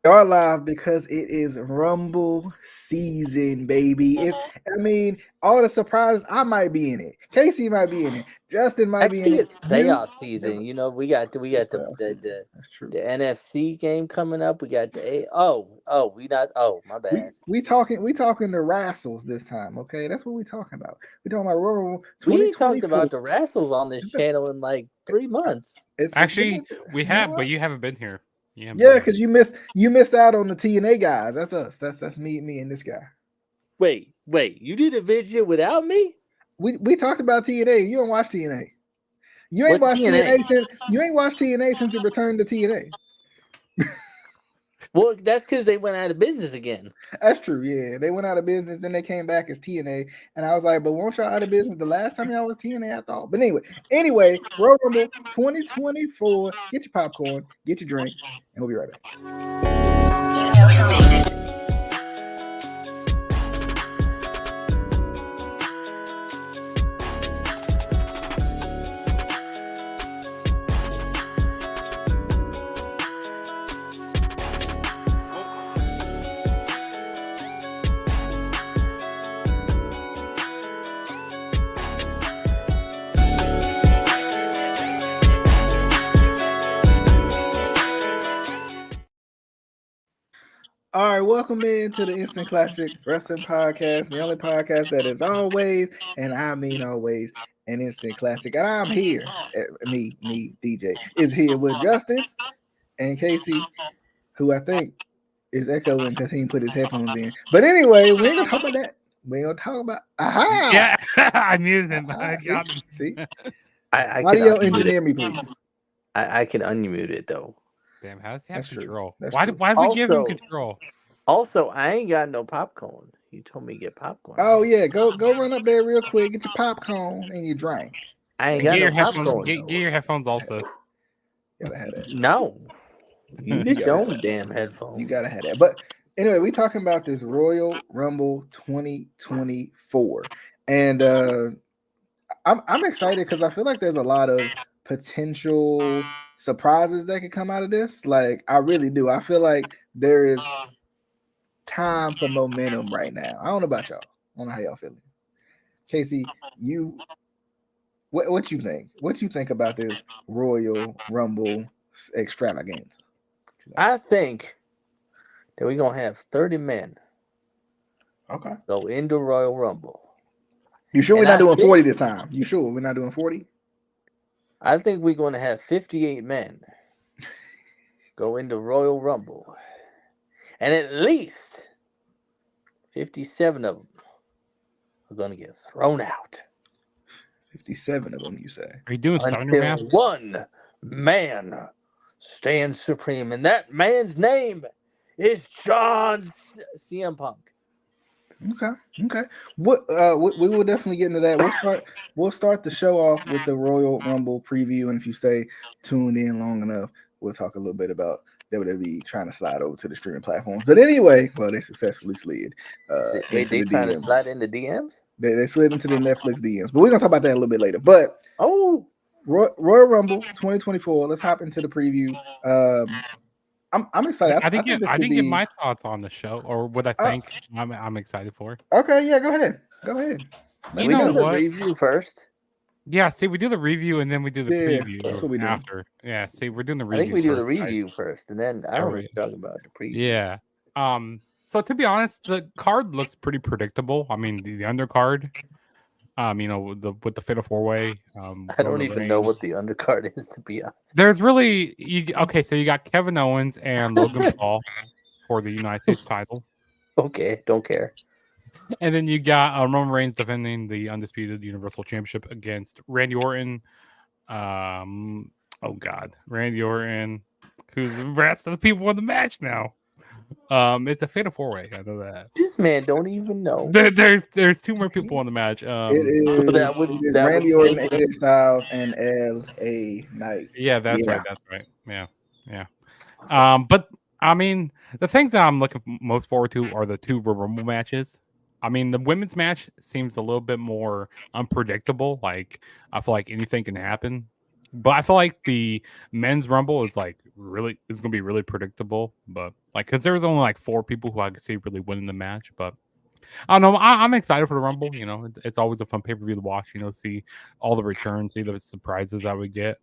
are live because it is Rumble season, baby. I mean, all the surprises. I might be in it. Casey might be in it. Justin might be in Actually, it. it's You, playoff season. You know, we it's got playoff season. That's true. the NFC game coming up. We got the we not my We bad. we talking the wrestles this time. Okay, that's what we talking about. We talking about Royal Rumble We twenty ain't twenty talked four. about the wrestles on this channel in like 3 months. It's been Actually, we you know have, but what? you haven't been here. You haven't Yeah, been here. because you missed out on the TNA guys. That's us. That's me and this guy. Wait, you did a video without me? We talked about TNA. You don't watch TNA. You ain't What's watched TNA TNA? since it returned to TNA. Well, that's because they went out of business again. That's true. Yeah, they went out of business. Then they came back as TNA, and I was like, "But weren't y'all out of business the last time y'all was TNA?" I thought. But anyway, Royal Rumble 2024. Get your popcorn, get your drink, and we'll be right back. You know who made it. All right, welcome into the Instant Classic Wrestling Podcast, the only podcast that is always, and I mean always, an instant classic. And I'm here. Me, DJ, is here with Justin and Casey, who I think is echoing because he didn't put his headphones in. But anyway, we ain't gonna talk about that. We ain't gonna talk about Yeah, I muted him. I See? got him. See? I can Audio unmute engineer it. me, please. I can unmute it though. Damn, how does he have That's true. control? That's Why true. did we give him Also, control? Also, I ain't got no popcorn. You told me to get popcorn. Oh yeah, go run up there real quick, get your popcorn and your drink. I ain't And got get no your headphones. popcorn. Get your headphones also. Gotta have that. No, you You get gotta your have own that. damn headphones. You gotta have that. But anyway, we talking about this Royal Rumble 2024, and I'm excited because I feel like there's a lot of potential surprises that could come out of this. Like I really do. I feel like there is time for momentum right now. I don't know about y'all. I don't know how y'all feeling. Casey, what you think? What you think about this Royal Rumble extravaganza? I think that we're gonna have 30 men Okay. go into Royal Rumble. You sure And we're not I doing think- 40 this time? You sure we're not doing 40? I think we're gonna have 58 men go into Royal Rumble, and at least 57 of them are gonna get thrown out 57 of them, you say? Are you doing Southern math? until one man stands supreme, and that man's name is John CM Punk. Okay. What we will definitely get into that. We'll start the show off with the Royal Rumble preview, and if you stay tuned in long enough, we'll talk a little bit about WWE trying to slide over to the streaming platforms. But anyway, well, they successfully slid Wait, into they the trying to DMs. slide into DMs? They slid into the Netflix DMs, but we're gonna talk about that a little bit later. But Oh, Royal Rumble 2024. Let's hop into the preview. I'm excited. I didn't this I could didn't give be my thoughts on the show or what I think I'm excited for. okay. Yeah, go ahead. do You we know do the what? review first? Yeah, see, we do the review and then we do the Yeah, preview that's what we do. after. Yeah, see, we're doing the I review. think we do the first, guys. review first, and then I don't really talk about the preview. Yeah. So to be honest, the card looks pretty predictable. I mean, the undercard. You know, with the Fatal 4-Way. I don't even know what the undercard is, to be honest. There's really okay. So you got Kevin Owens and Logan Paul for the United States title, Okay, don't care. and then you got Roman Reigns defending the undisputed Universal Championship against Randy Orton. Oh God, Randy Orton, who's the rest of the people in the match now. It's a Fatal 4-Way. I know that. This man don't even know. There's two more people in the match. It is, that would- it is that Randy would Orton, make it- AJ Styles, and LA Knight. Yeah, that's right. That's right. Yeah. But I mean, the things that I'm looking most forward to are the two Royal Rumble matches. I mean, the women's match seems a little bit more unpredictable. Like, I feel like anything can happen. But I feel like the men's Rumble is like be really predictable. But like, because there was only like 4 people who I could see really winning the match. But I don't know. I'm excited for the Rumble. It's always a fun pay per view to watch. See all the returns, see the surprises I would get.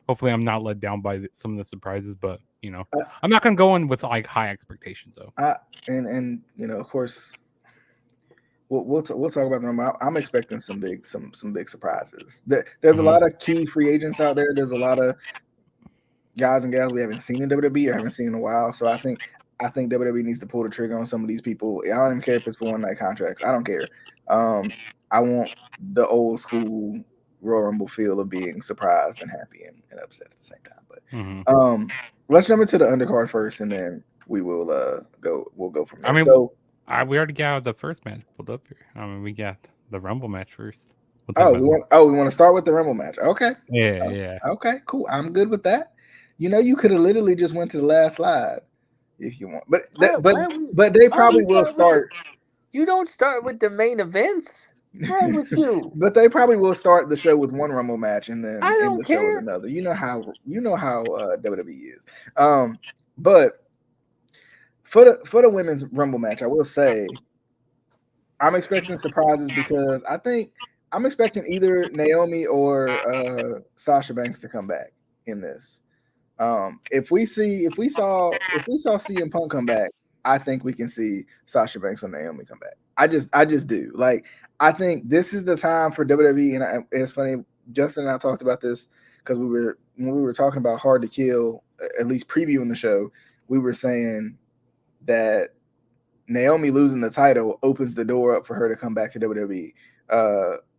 Hopefully, I'm not let down by some of the surprises. But I, I'm not gonna go in with like high expectations though. and of course, we'll talk about them. I'm expecting some big surprises. There's a lot of key free agents out there. There's a lot of guys and gals we haven't seen in WWE or haven't seen in a while. So I think WWE needs to pull the trigger on some of these people. I don't even care if it's for one night contracts. I don't care. I want the old school Royal Rumble feel of being surprised and happy and upset at the same time. But let's jump into the undercard first, and then we will We'll go from there. I mean, so we already got the first match pulled up here. I mean, we got the Rumble match first. we want to start with the Rumble match. Okay. Yeah. Okay, cool. I'm good with that. You could have literally just went to the last slide if you want, but they probably will start. You don't start with the main events. What's wrong with you? But they probably will start the show with one Rumble match and then end the show with another. You know how WWE is. But for the women's Rumble match, I will say I'm expecting surprises because I'm expecting either Naomi or Sasha Banks to come back in this. If we saw CM Punk come back, I think we can see Sasha Banks and Naomi come back. I just do. Like, I think this is the time for WWE, and it's funny. Justin and I talked about this because when we were talking about Hard to Kill, at least previewing the show, we were saying that Naomi losing the title opens the door up for her to come back to WWE.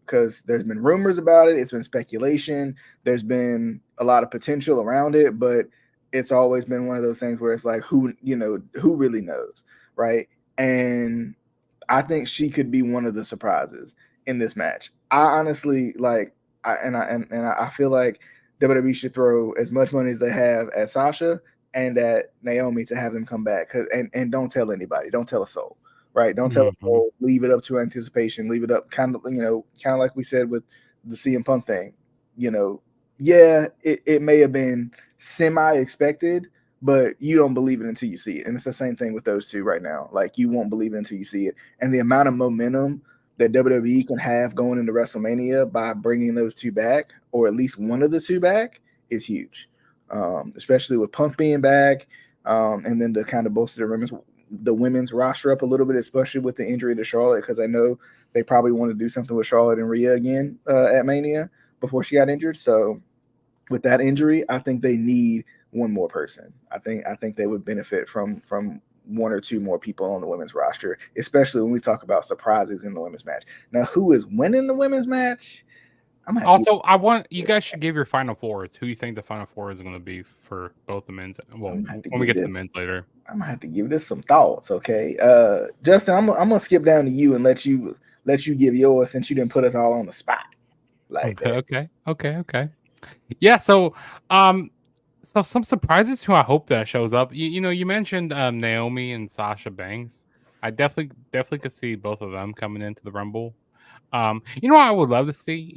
Because there's been rumors about it. It's been speculation. There's been a lot of potential around it, but it's always been one of those things where it's like, who really knows, right? And I think she could be one of the surprises in this match. I honestly I feel like WWE should throw as much money as they have at Sasha and at Naomi to have them come back. And don't tell anybody. Don't tell a soul. Right, don't tell Mm-hmm. them. Leave it up to anticipation. Leave it up, kind of like we said with the CM Punk thing. Yeah, it may have been semi-expected, but you don't believe it until you see it. And it's the same thing with those two right now. Like, you won't believe it until you see it. And the amount of momentum that WWE can have going into WrestleMania by bringing those two back, or at least one of the two back, is huge. Especially with Punk being back, and then to kind of bolster the women's roster up a little bit, especially with the injury to Charlotte, because I know they probably want to do something with Charlotte and Rhea again at Mania before she got injured. So with that injury, I think they need one more person. I think they would benefit from one or two more people on the women's roster, especially when we talk about surprises in the women's match. Now, who is winning the women's match? I want you guys should give your final fours. Who you think the final four is going to be for both the men's? Well, when we get to the men's later, I'm gonna have to give this some thoughts. Okay, Justin, I'm gonna skip down to you and let you give yours since you didn't put us all on the spot. Like that. Okay. Yeah. So some surprises who I hope that shows up. You mentioned Naomi and Sasha Banks. I definitely could see both of them coming into the Rumble. What I would love to see,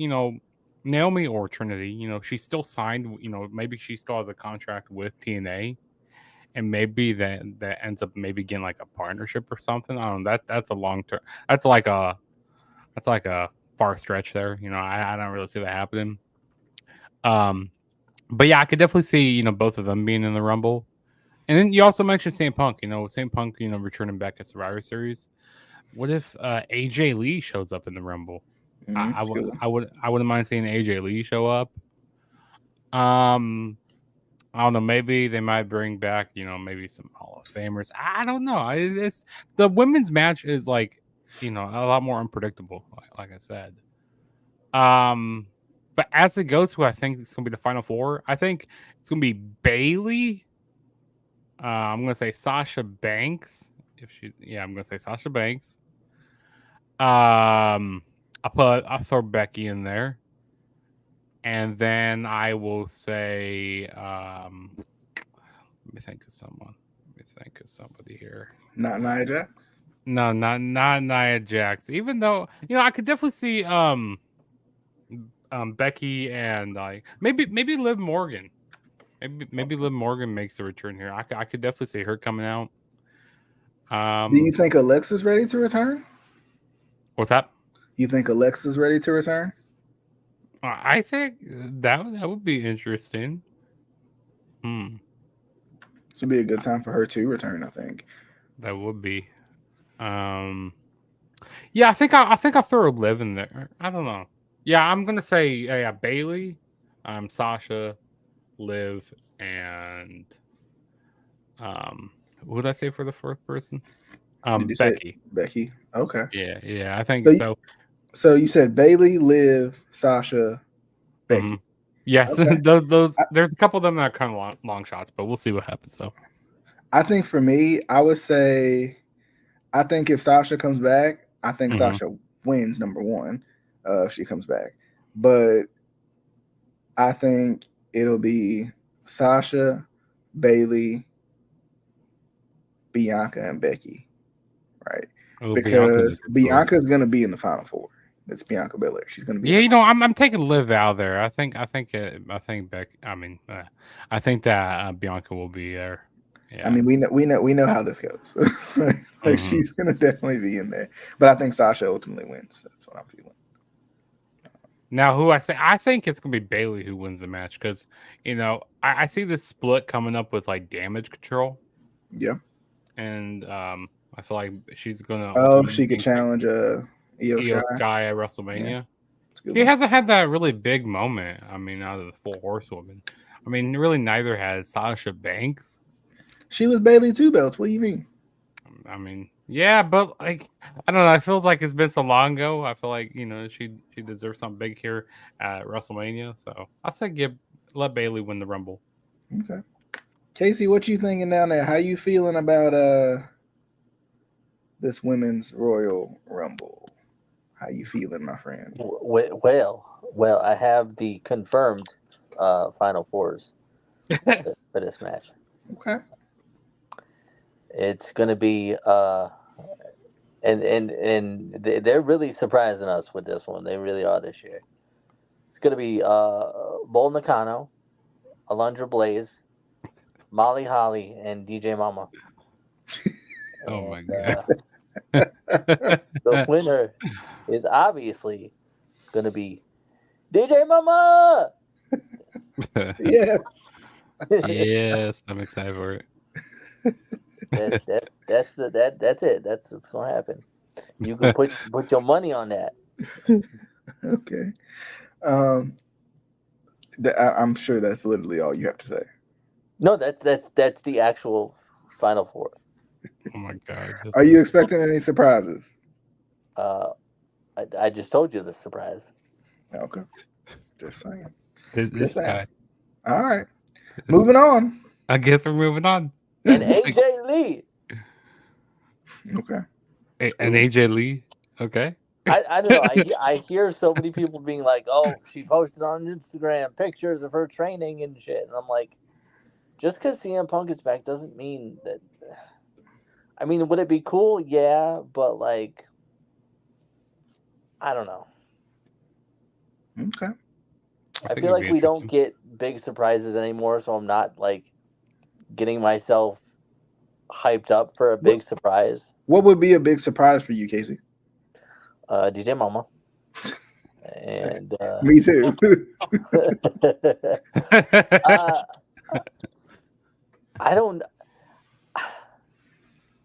Naomi or Trinity, she's still signed, maybe she still has a contract with TNA, and maybe that ends up maybe getting like a partnership or something. I don't know. That's a long term. That's like a far stretch there. I don't really see that happening. But yeah, I could definitely see, both of them being in the Rumble. And then you also mentioned CM Punk, CM Punk, returning back at Survivor Series. What if AJ Lee shows up in the Rumble? I wouldn't mind seeing AJ Lee show up. I don't know. Maybe they might bring back, maybe some Hall of Famers. I don't know. It's the women's match is like, a lot more unpredictable. Like I said. But as it goes, who I think it's gonna be the final four, I think it's gonna be Bailey. I'm gonna say Sasha Banks. I'm gonna say Sasha Banks. I'll throw Becky in there, and then I will say, let me think of someone. Let me think of somebody here. Not Nia Jax. No, not Nia Jax. Even though I could definitely see Becky and like maybe Liv Morgan. Maybe Liv Morgan makes a return here. I could definitely see her coming out. Do you think Alexa's ready to return? What's that? You think Alexa's ready to return? I think that would be interesting. This would be a good time for her to return, I think. That would be. Yeah, I think I'll throw Liv in there. I don't know. Yeah, I'm gonna say Bailey, Sasha, Liv, and what did I say for the fourth person? Did you Becky. say Becky? Okay. Yeah, I think so. So you said Bailey, Liv, Sasha, Becky. Mm-hmm. Yes, Okay. those. There's a couple of them that are kind of long shots, but we'll see what happens. So, I think for me, I would say, I think if Sasha comes back, I think Sasha wins number one if she comes back. But I think it'll be Sasha, Bailey, Bianca, and Becky, right? Because Bianca's going to be in the Final Four. It's Bianca Belair. She's going to be. Yeah, I'm taking Liv out there. I think Becky. I think that Bianca will be there. Yeah. I mean, we know how this goes. She's going to definitely be in there. But I think Sasha ultimately wins. That's what I'm feeling. Now, I think it's going to be Bailey who wins the match because, I see this split coming up with like Damage Control. Yeah. And I feel like she's going to. Oh, she could challenge Io Sky at WrestleMania. Yeah. She hasn't had that really big moment. I mean, out of the 4 Horsewomen. I mean, really neither has Sasha Banks. She was Bailey 2 belts. What do you mean? I mean, yeah, but like, I don't know. It feels like it's been so long ago. I feel like she deserves something big here at WrestleMania. So I'll say let Bailey win the Rumble. Okay, Casey, what you thinking down there? How you feeling about this women's Royal Rumble? How you feeling, my friend? Well, I have the confirmed Final Fours for this match. Okay. It's going to be, and they're really surprising us with this one. They really are this year. It's going to be Bull Nakano, Alundra Blaze, Molly Holly, and DJ Mama. Oh my god! The winner is obviously going to be DJ Mama. Yes. Yes, I'm excited for it. That's it. That's what's gonna happen. You can put your money on that. Okay. I'm sure that's literally all you have to say. No, that's the actual Final Four. Oh my god! Are you expecting any surprises? I just told you the surprise. Okay. Just saying. This guy. All right. Moving on. I guess we're moving on. And AJ Lee. Okay. And AJ Lee. Okay. I don't know. I hear so many people being like, "Oh, she posted on Instagram pictures of her training and shit," and I'm like, just because CM Punk is back doesn't mean that. I mean, would it be cool? Yeah, but like, I don't know. Okay. I feel like we don't get big surprises anymore, so I'm not like getting myself hyped up for a big surprise. What would be a big surprise for you, Casey? DJ Mama. And me too.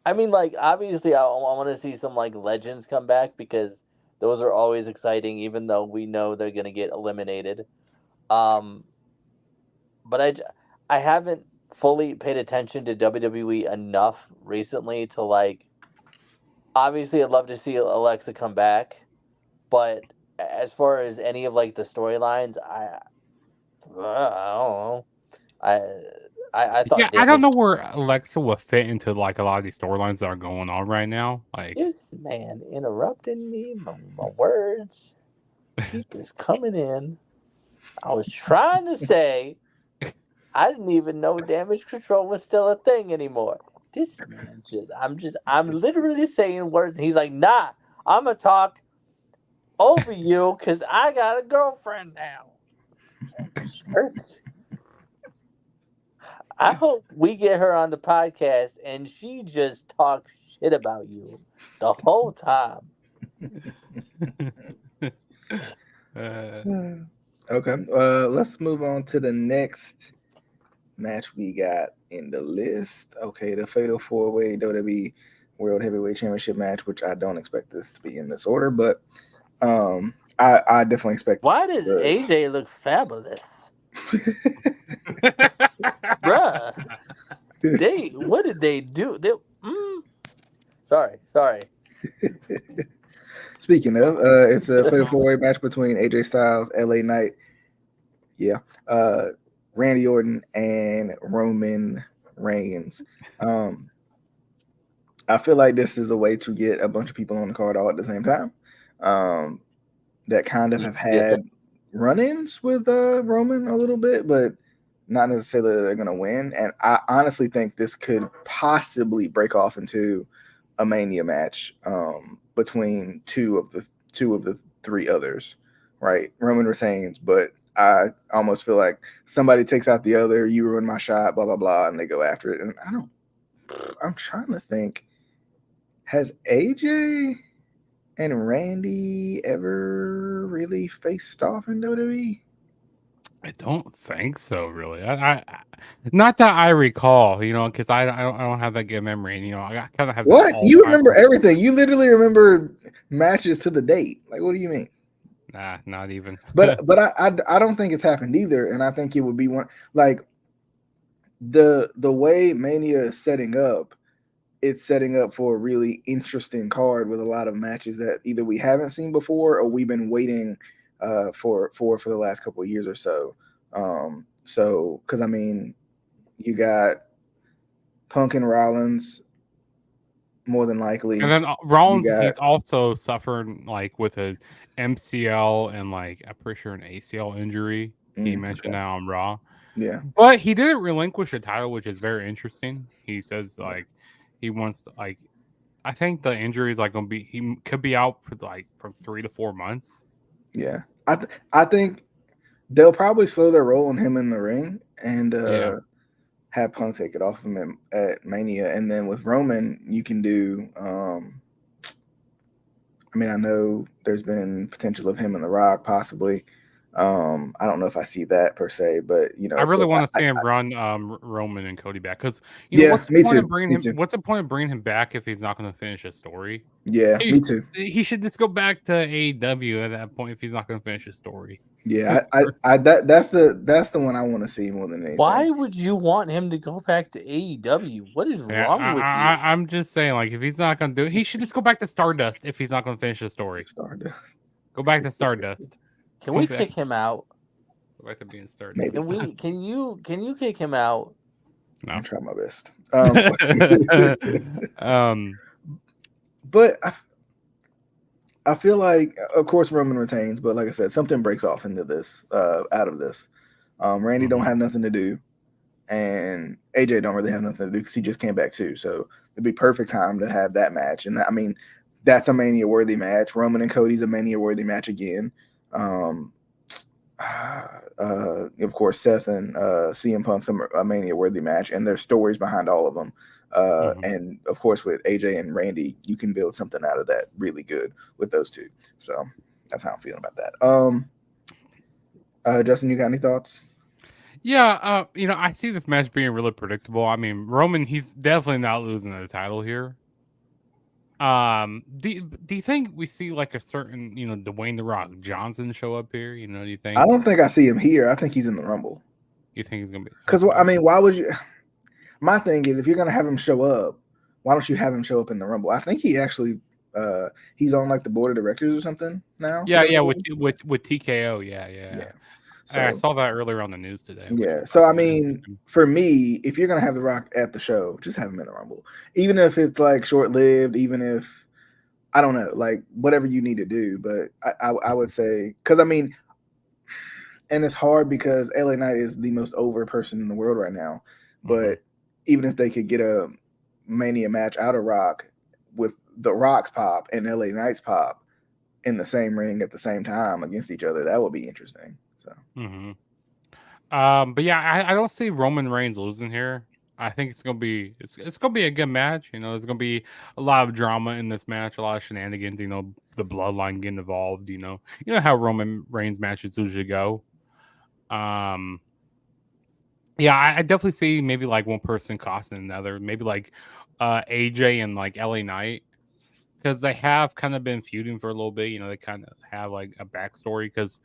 I mean, like, obviously I want to see some like legends come back because those are always exciting, even though we know they're gonna get eliminated. But I haven't fully paid attention to WWE enough recently to like. Obviously, I'd love to see Alexa come back, but as far as any of like the storylines, I don't know. I thought. Yeah, I don't know where Alexa will fit into like a lot of these storylines that are going on right now. Like this man interrupting me, my words. He was coming in. I was trying to say I didn't even know Damage Control was still a thing anymore. This man I'm literally saying words. And he's like, nah, I'm going to talk over you because I got a girlfriend now. I hope we get her on the podcast and she just talks shit about you the whole time. uh, Okay. Let's move on to the next match we got in the list. Okay, the Fatal 4-Way WWE World Heavyweight Championship match, which I don't expect this to be in this order, but I definitely expect Why does the AJ look fabulous? Bruh. What did they do? Sorry. Speaking of, it's a Fatal 4-Way match between AJ Styles, LA Knight, uh, Randy Orton, and Roman Reigns. I feel like this is a way to get a bunch of people on the card all at the same time. That kind of have Yeah. had run-ins with Roman a little bit, but not necessarily that they're going to win. And I honestly think this could possibly break off into a Mania match between two of the three others, right? Roman retains, but I almost feel like somebody takes out the other. You ruin my shot, blah blah blah, and they go after it. And I'm trying to think. Has AJ and Randy ever really faced off in WWE? I don't think so, really. Not that I recall, because I don't have that good memory, and I kind of have that What? all You time. remember everything? You literally remember matches to the date. Like, what do you mean? Nah, not even. But I don't think it's happened either, and I think it would be one like the way Mania is setting up. It's setting up for a really interesting card with a lot of matches that either we haven't seen before or we've been waiting for the last couple of years or so. So because I mean, you got Punk and Rollins more than likely. And then You Rollins, got he's also suffered like with a MCL and like I'm pretty sure an ACL injury. He mentioned that on Raw. yeah. But he didn't relinquish the title, which is very interesting. He says like he wants to like. I think the injury is like gonna be he could be out for like from 3 to 4 months. Yeah, I think they'll probably slow their roll on him in the ring and have Punk take it off of him at Mania, and then with Roman, you can do. I mean, I know there's been potential of him and The Rock possibly. I don't know if I see that per se, but I of really course, want to see him run Roman and Cody back because yeah, what's the me point too. of bringing Me him? too. What's the point of bringing him back if he's not going to finish his story? Yeah, me too. He should just go back to AEW at that point if he's not going to finish his story. Yeah, that's the one I want to see more than anything. Why would you want him to go back to AEW? What is wrong with you? I'm just saying, like, if he's not going to do it, he should just go back to Stardust if he's not going to finish his story. Stardust. Go back to Stardust. Can we kick him out? Go back to being Stardust. Maybe. Can you kick him out? No. I'll try my best. But I feel like, of course, Roman retains, but like I said, something breaks off into this, out of this. Randy don't have nothing to do, and AJ don't really have nothing to do because he just came back too. So it'd be perfect time to have that match. And I mean, that's a Mania-worthy match. Roman and Cody's a Mania-worthy match again. Of course, Seth and CM Punk's a Mania-worthy match, and there's stories behind all of them. And of course, with AJ and Randy, you can build something out of that really good with those two. So that's how I'm feeling about that. Justin, you got any thoughts? Yeah, I see this match being really predictable. I mean, Roman, he's definitely not losing the title here. Do you think we see like a certain, Dwayne The Rock Johnson show up here? Do you think? I don't think I see him here. I think he's in the Rumble. You think he's gonna be? Because I mean, why would you? My thing is, if you're gonna have him show up, why don't you have him show up in the Rumble? I think he actually, he's on like the board of directors or something now. Yeah, with TKO, yeah. So, I saw that earlier on the news today. Yeah, so I mean, for me, if you're gonna have The Rock at the show, just have him in the Rumble, even if it's like short lived, even if I don't know, like whatever you need to do. But I would say, because I mean, and it's hard because LA Knight is the most over person in the world right now. But even if they could get a Mania match out of Rock with The Rock's pop and LA Knight's pop in the same ring at the same time against each other, that would be interesting. So, But yeah, I don't see Roman Reigns losing here. I think it's gonna be a good match. You know, there's gonna be a lot of drama in this match, a lot of shenanigans. You know, the bloodline getting involved. You know how Roman Reigns matches usually go. Um, yeah, I definitely see maybe like one person costing another. Maybe like AJ and like LA Knight, because they have kind of been feuding for a little bit. You know, they kind of have like a backstory because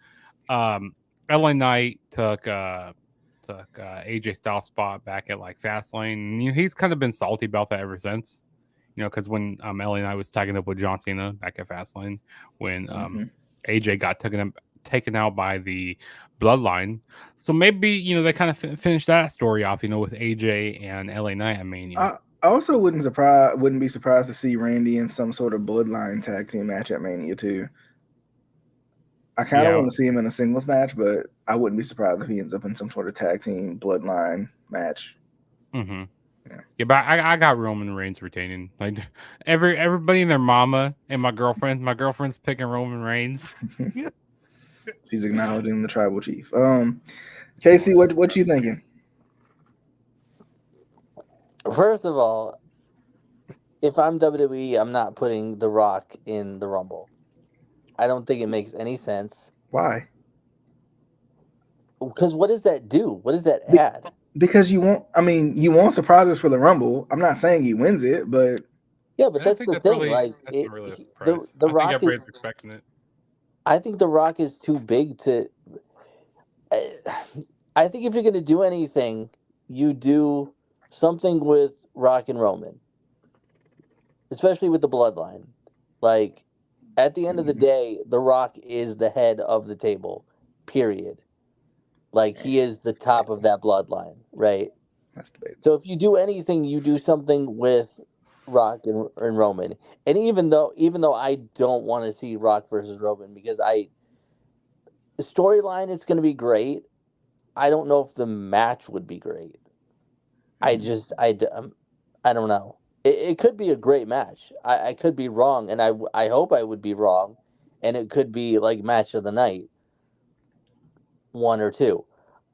LA Knight took AJ Styles' spot back at like Fastlane. And, you know, he's kind of been salty about that ever since. You know, because when LA Knight was tagging up with John Cena back at Fastlane, when AJ got taken out by the Bloodline, so maybe you know they kind of finished that story off. You know, with AJ and LA Knight at Mania. I also wouldn't be surprised to see Randy in some sort of bloodline tag team match at Mania too. I kind of want to see him in a singles match, but I wouldn't be surprised if he ends up in some sort of tag team bloodline match. Mm-hmm. Yeah, but I got Roman Reigns retaining. Like everybody and their mama and my girlfriend's picking Roman Reigns. She's acknowledging the tribal chief. Casey, what you thinking? First of all, if I'm WWE, I'm not putting The Rock in the Rumble. I don't think it makes any sense. Why? Because what does that do? What does that add? Because you want surprises for the Rumble. I'm not saying he wins it, but yeah, but that's the thing. The Rock everybody's expecting it. I think The Rock is too big to. I think if you're going to do anything, you do something with Rock and Roman, especially with the bloodline. Like, at the end of the day, The Rock is the head of the table, period. Like, he is the top of that bloodline, right? That's debatable. So if you do anything, you do something with Rock and Roman. And even though I don't want to see Rock versus Roman, because the storyline is going to be great, I don't know if the match would be great. I don't know. It could be a great match. I could be wrong, and I hope I would be wrong, and it could be like match of the night, 1 or 2.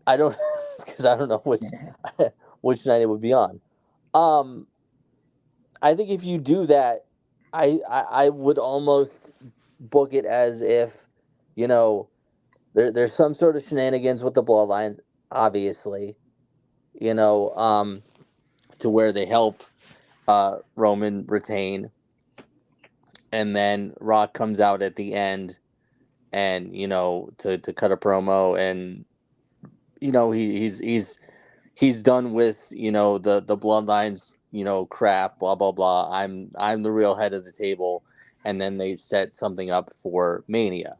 I don't because I don't know which night it would be on. I think if you do that, I would almost book it as if, you know, there's some sort of shenanigans with the bloodlines, obviously, you know, to where they help Roman retain, and then Rock comes out at the end, and you know, to cut a promo, and you know he's done with, you know, the bloodlines, you know, crap, blah blah blah. I'm the real head of the table, and then they set something up for Mania.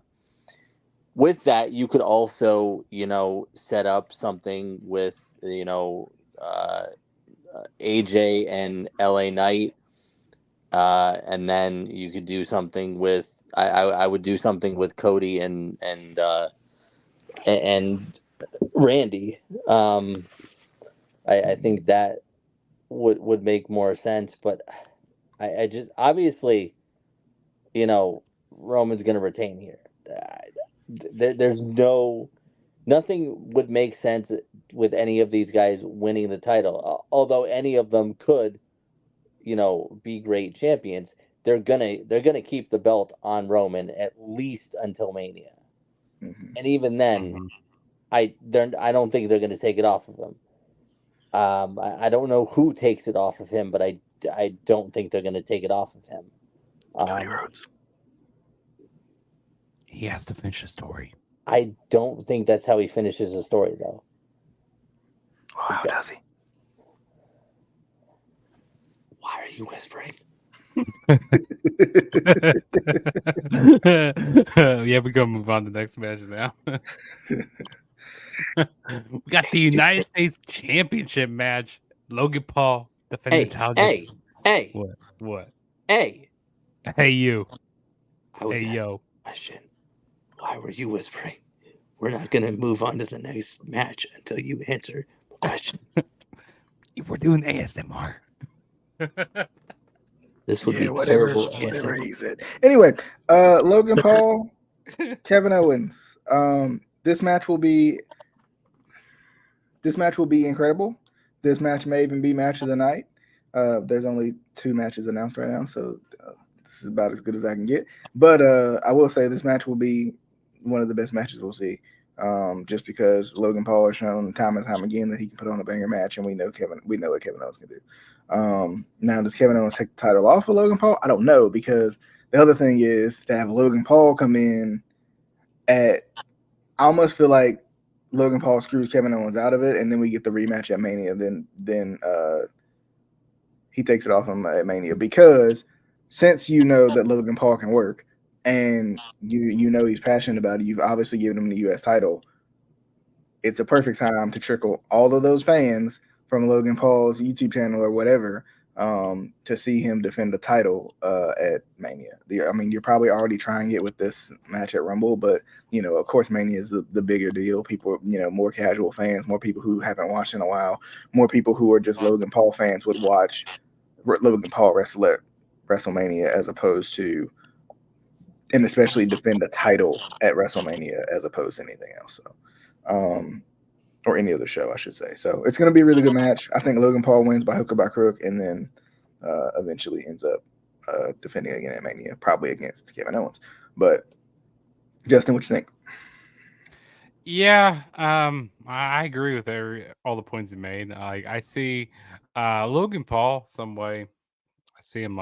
With that, you could also, you know, set up something with, you know, AJ and LA Knight, and then you could do something with I would do something with Cody and Randy. I think that would make more sense, but I just obviously, you know, Roman's going to retain here. There's nothing would make sense with any of these guys winning the title. Although any of them could, you know, be great champions, they're gonna keep the belt on Roman at least until Mania, and even then, I don't think they're gonna take it off of him. I don't know who takes it off of him, but I don't think they're gonna take it off of him. Cody Rhodes. He has to finish the story. I don't think that's how he finishes the story, though. Well, how does he? Why are you whispering? Yeah, we're gonna move on to the next match now. We got the United States Championship match. Logan Paul defending the title. Hey. What? Hey, you. Hey, yo. Question. Why were you whispering? We're not going to move on to the next match until you answer the question. We're doing ASMR. This would be whatever, terrible. Whatever he said. Anyway, Logan Paul, Kevin Owens. This match will be this match will be incredible. This match may even be match of the night. There's only 2 matches announced right now, so this is about as good as I can get. But I will say this match will be one of the best matches we'll see. Just because Logan Paul has shown time and time again that he can put on a banger match, and we know what Kevin Owens can do. Now, does Kevin Owens take the title off of Logan Paul? I don't know, because the other thing is to have Logan Paul come in at. I almost feel like Logan Paul screws Kevin Owens out of it, and then we get the rematch at Mania. Then he takes it off him at Mania, because since you know that Logan Paul can work, and you know he's passionate about it, you've obviously given him the U.S. title. It's a perfect time to trickle all of those fans from Logan Paul's YouTube channel or whatever to see him defend the title at Mania. I mean, you're probably already trying it with this match at Rumble, but of course, Mania is the bigger deal. People, more casual fans, more people who haven't watched in a while, more people who are just Logan Paul fans would watch Logan Paul wrestle at WrestleMania as opposed to, and especially defend the title at WrestleMania as opposed to anything else. So, or any other show, I should say. So it's going to be a really good match. I think Logan Paul wins by hook or by crook, and then eventually ends up defending again at Mania, probably against Kevin Owens. But Justin, what you think? Yeah, I agree with all the points you made. I see Logan Paul some way. I see him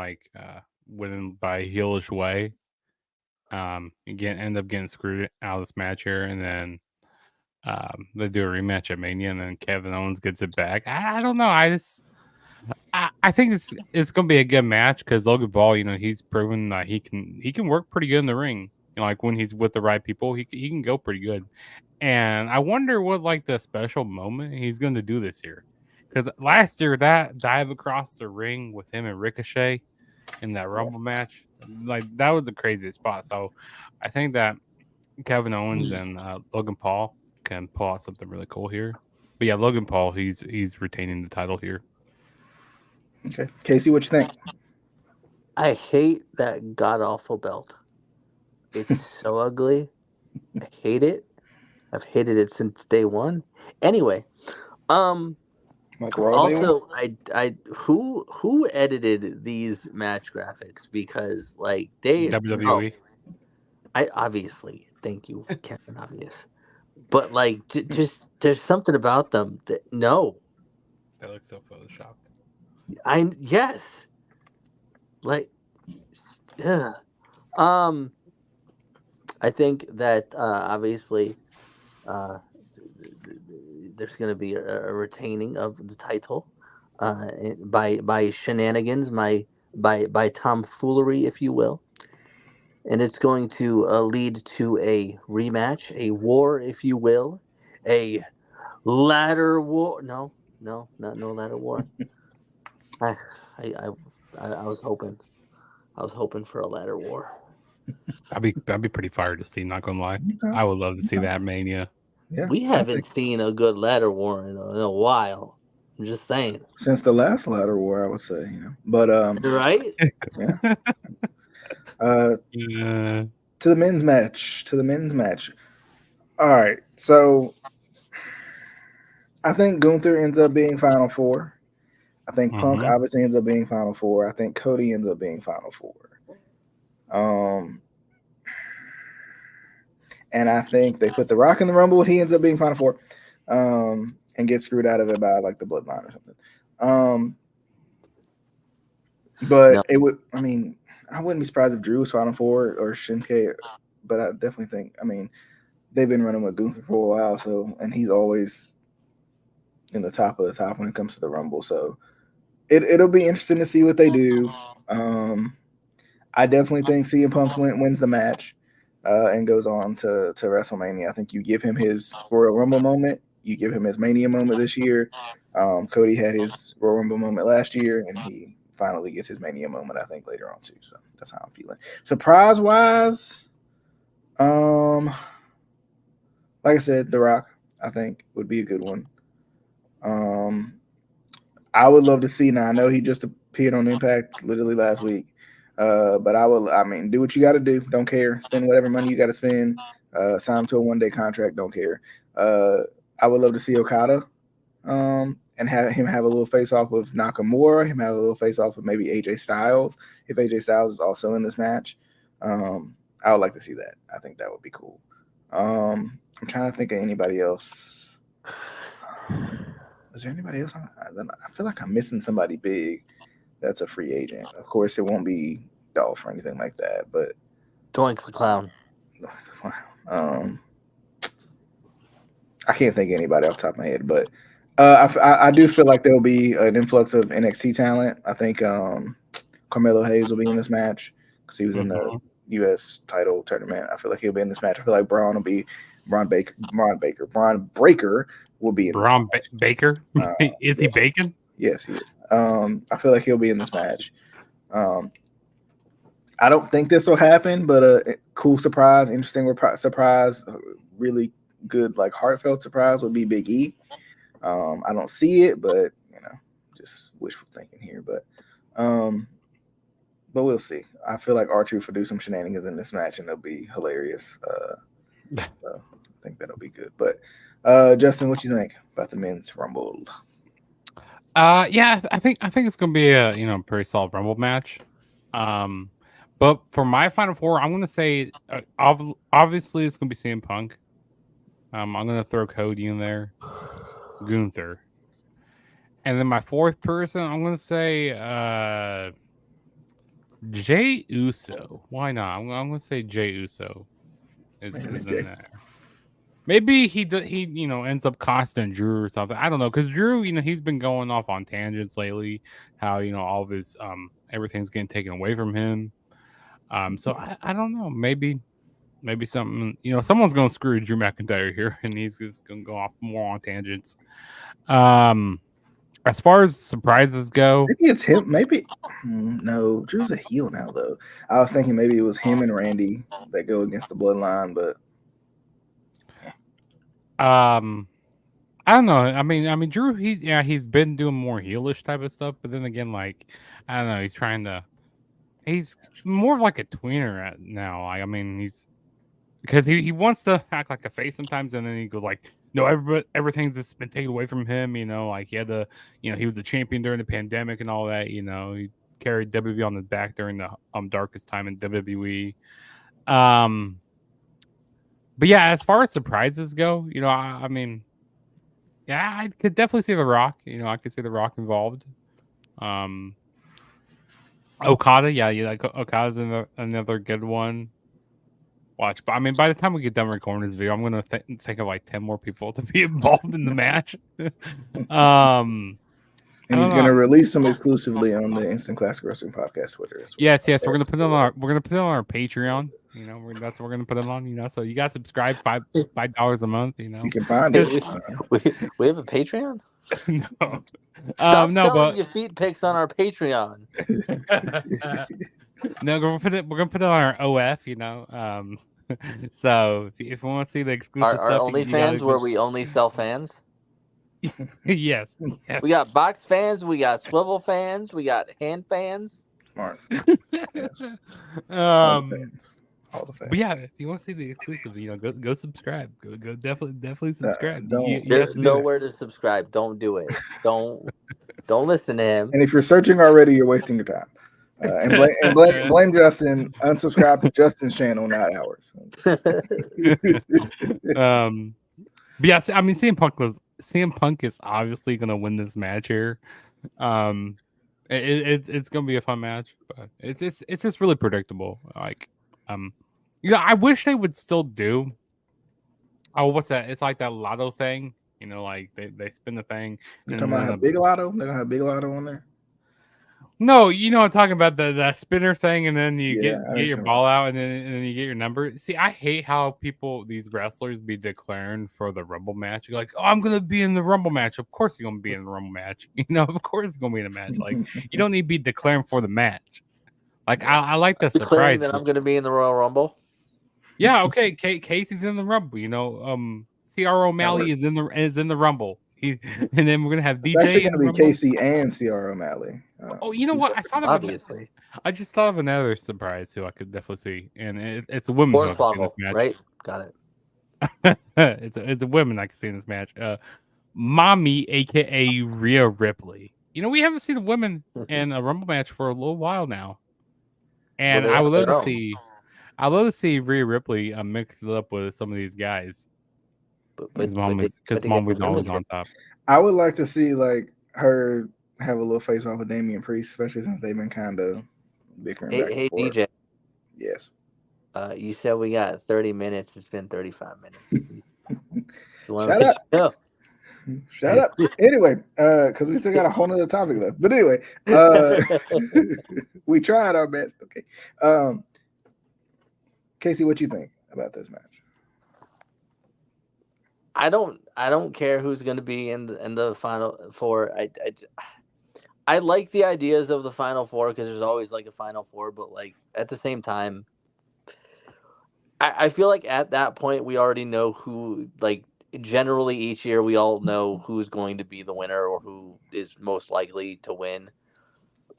winning by a heelish way. Again, end up getting screwed out of this match here, and then they do a rematch at Mania, and then Kevin Owens gets it back. I don't know. I think it's gonna be a good match because Logan Paul, he's proven that he can work pretty good in the ring. Like when he's with the right people, he can go pretty good. And I wonder what the special moment he's going to do this year, because last year that dive across the ring with him and Ricochet in that Rumble match, that was the craziest spot. So I think that Kevin Owens and Logan Paul can pull out something really cool here. But yeah, Logan Paul, he's retaining the title here. Okay, Casey, what you think? I hate that god awful belt. It's so ugly. I hate it. I've hated it since day one. Anyway, Like Raw Day one? also who edited these match graphics, because they WWE. I obviously, thank you, Captain Obvious, but just there's something about them that They look so photoshopped. yes, ugh. I think that obviously there's going to be a retaining of the title by shenanigans, by tomfoolery, if you will, and it's going to lead to a rematch, a war, if you will, a ladder war. No, no ladder war. I, I, I was hoping for a ladder war. I'd be pretty fired to see. Not gonna lie, I would love to see that Mania. Yeah, We haven't seen a good ladder war in a while. I'm just saying. since the last ladder war, I would say, But Right? yeah. Yeah. To the men's match. All right, so I think Gunther ends up being Final Four. I think Punk obviously ends up being Final Four. I think Cody ends up being Final Four. And I think they put The Rock in the Rumble, and he ends up being Final Four, and gets screwed out of it by the Bloodline or something. But it would. I mean, I wouldn't be surprised if Drew was Final Four or Shinsuke, but I definitely think. I mean, they've been running with Gunther for a while, and he's always in the top of the top when it comes to the Rumble. So it'll be interesting to see what they do. I definitely think CM Punk wins the match and goes on to WrestleMania. I think you give him his Royal Rumble moment. You give him his Mania moment this year. Cody had his Royal Rumble moment last year, and he finally gets his Mania moment, I think, later on too. So that's how I'm feeling. Surprise-wise, like I said, The Rock, I think, would be a good one. I would love to see. Now I know he just appeared on Impact literally last week, but I mean, do what you got to do. Don't care. Spend whatever money you got to spend. Sign him to a 1-day contract. Don't care. I would love to see Okada and have him have a little face off with Nakamura, him have a little face off with maybe AJ Styles. If AJ Styles is also in this match, I would like to see that. I think that would be cool. I'm trying to think of anybody else. Is there anybody else? I feel like I'm missing somebody big that's a free agent. Of course, it won't be Dolph or anything like that, but Doink the Clown. um, I can't think of anybody off the top of my head, but I do feel like there'll be an influx of NXT talent. I think Carmelo Hayes will be in this match because he was in the U.S. title tournament. I feel like he'll be in this match. I feel like Braun Breaker will be in Braun Baker. Is he bacon? Yes, he is. I feel like he'll be in this match. I don't think this will happen, but a cool surprise, interesting surprise, really good, like heartfelt surprise would be Big E. I don't see it, but just wishful thinking here. But we'll see. I feel like R-Truth will do some shenanigans in this match, and it'll be hilarious. So I think that'll be good. But Justin, what you think about the men's Rumble? Yeah, I think it's gonna be a pretty solid Rumble match. But for my final four, I'm gonna say obviously it's gonna be CM Punk. I'm gonna throw Cody in there, Gunther, and then my fourth person, I'm gonna say Jey Uso. Why not? I'm gonna say Jey Uso is in there. Maybe he ends up costing Drew or something. I don't know, because Drew, he's been going off on tangents lately. How all of his everything's getting taken away from him. So I don't know. Maybe something. Someone's gonna screw Drew McIntyre here, and he's just gonna go off more on tangents. As far as surprises go, maybe it's him. Maybe no, Drew's a heel now though. I was thinking maybe it was him and Randy that go against the Bloodline, but. I don't know. I mean, Drew. He's been doing more heelish type of stuff, but then again, like, I don't know. He's more of like a tweener now. Like, I mean, because he wants to act like a face sometimes, and then he goes like, no, everything's just been taken away from him. Like he had he was the champion during the pandemic and all that. He carried WWE on his back during the darkest time in WWE. But yeah, as far as surprises go, I mean, yeah, I could definitely see The Rock. I could see The Rock involved. Okada, yeah, like Okada's another good one. Watch, but I mean, by the time we get done recording this video, I'm gonna think of like 10 more people to be involved in the match. And he's gonna release them exclusively on the Instant Classic Wrestling Podcast Twitter. Yes, we're gonna put it on our Patreon. That's what we're gonna put it on. So you guys subscribe $5 a month. You can find it. We have a Patreon. No, Stop selling your feet pics on our Patreon. No, we're gonna put it on our OF. So if you want to see the exclusive our stuff, OnlyFans where we only sell fans. Yes. We got box fans, we got swivel fans, we got hand fans. Smart. All the fans. But yeah, if you want to see the exclusives, go subscribe. Go definitely subscribe. There's nowhere to subscribe. Don't do it. Don't listen to him. And if you're searching already, you're wasting your time. And blame Justin. Unsubscribe to Justin's channel, not ours. But yeah, I mean, CM Punk is obviously gonna win this match here. It's gonna be a fun match, but it's just really predictable. Like, I wish they would still do. Oh, what's that? It's like that lotto thing. Like they spin the thing. You talking about a big lotto? They're gonna have big lotto on there. No, I'm talking about the spinner thing, and then you get your ball out, and then you get your number. See, I hate how these wrestlers be declaring for the Rumble match. You're like, oh, I'm gonna be in the Rumble match. Of course you're gonna be in the Rumble match. Of course you're gonna be in the match. Like, you don't need to be declaring for the match. Like, I like that surprise. That I'm gonna be in the Royal Rumble. Yeah, okay. Casey's in the Rumble. CR O'Malley is in the Rumble. And then we're gonna have DJ. It's actually gonna be Casey and CR O'Malley. You know what? I thought of obviously. I just thought of another surprise who I could definitely see, and it's a woman who I can see in this match. Right? Got it. It's a woman I can see in this match. Mommy, aka Rhea Ripley. We haven't seen a woman in a Rumble match for a little while now, Well, and they I would have love their to own. see. I love to see Rhea Ripley mixed it up with some of these guys But because but but they but they got mom the was always women's. on top. I would like to see like her have a little face off with Damian Priest, especially since they've been kind of bickering back and Hey forth. DJ, Yes. you said we got 30 minutes. It's been 35 minutes. You want Shut to let up. you know? Shut up. Anyway, because we still got a whole nother topic left. But anyway, we tried our best. Okay. Casey, what you think about this match? I don't care who's going to be in the final four. I like the ideas of the final four because there's always like a final four, but like at the same time, I feel like at that point we already know who, like, generally each year we all know who's going to be the winner or who is most likely to win.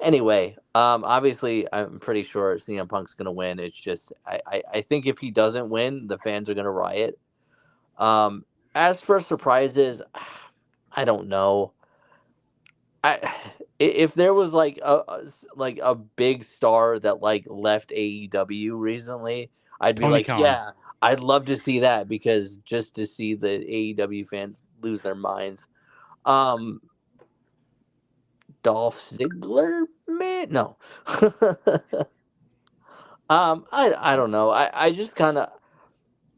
Anyway, obviously I'm pretty sure CM Punk's gonna win. It's just I think if he doesn't win, the fans are gonna riot. Um, as for surprises, I don't know. I if there was like like a big star that like left AEW recently, I'd be Tony like, Khan. yeah, I'd love to see that because just to see the AEW fans lose their minds. Um, Dolph Ziggler, man, no. I don't know. I just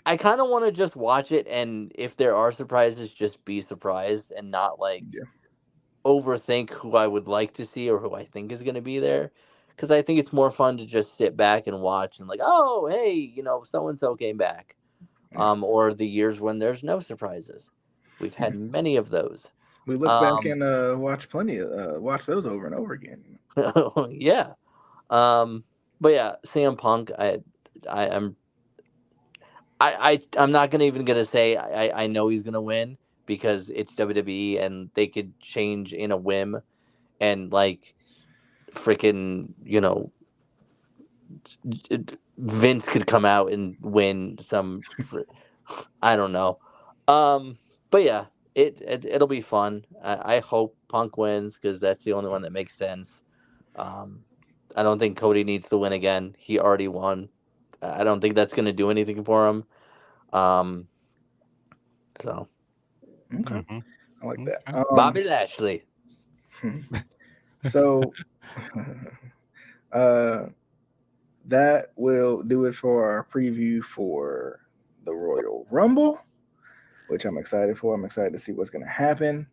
I kind of want to just watch it, and if there are surprises, just be surprised and not like Yeah. overthink who I would like to see or who I think is going to be there. Because I think it's more fun to just sit back and watch and like, oh, hey, so and so came back. Yeah. Or the years when there's no surprises. We've had many of those. We look back Um, and watch those over and over again. yeah. But yeah, CM Punk, I am I'm not gonna even gonna say I know he's gonna win because it's WWE and they could change in a whim and like freaking Vince could come out and win some I don't know. But yeah, it'll be fun. I hope Punk wins because that's the only one that makes sense. Um, I don't think Cody needs to win again. He already won. I don't think that's gonna do anything for him. Um, so Okay. Mm-hmm. I like that. Okay. Bobby Lashley. So uh that will do it for our preview for the Royal Rumble, which I'm excited for. I'm excited to see what's going to happen.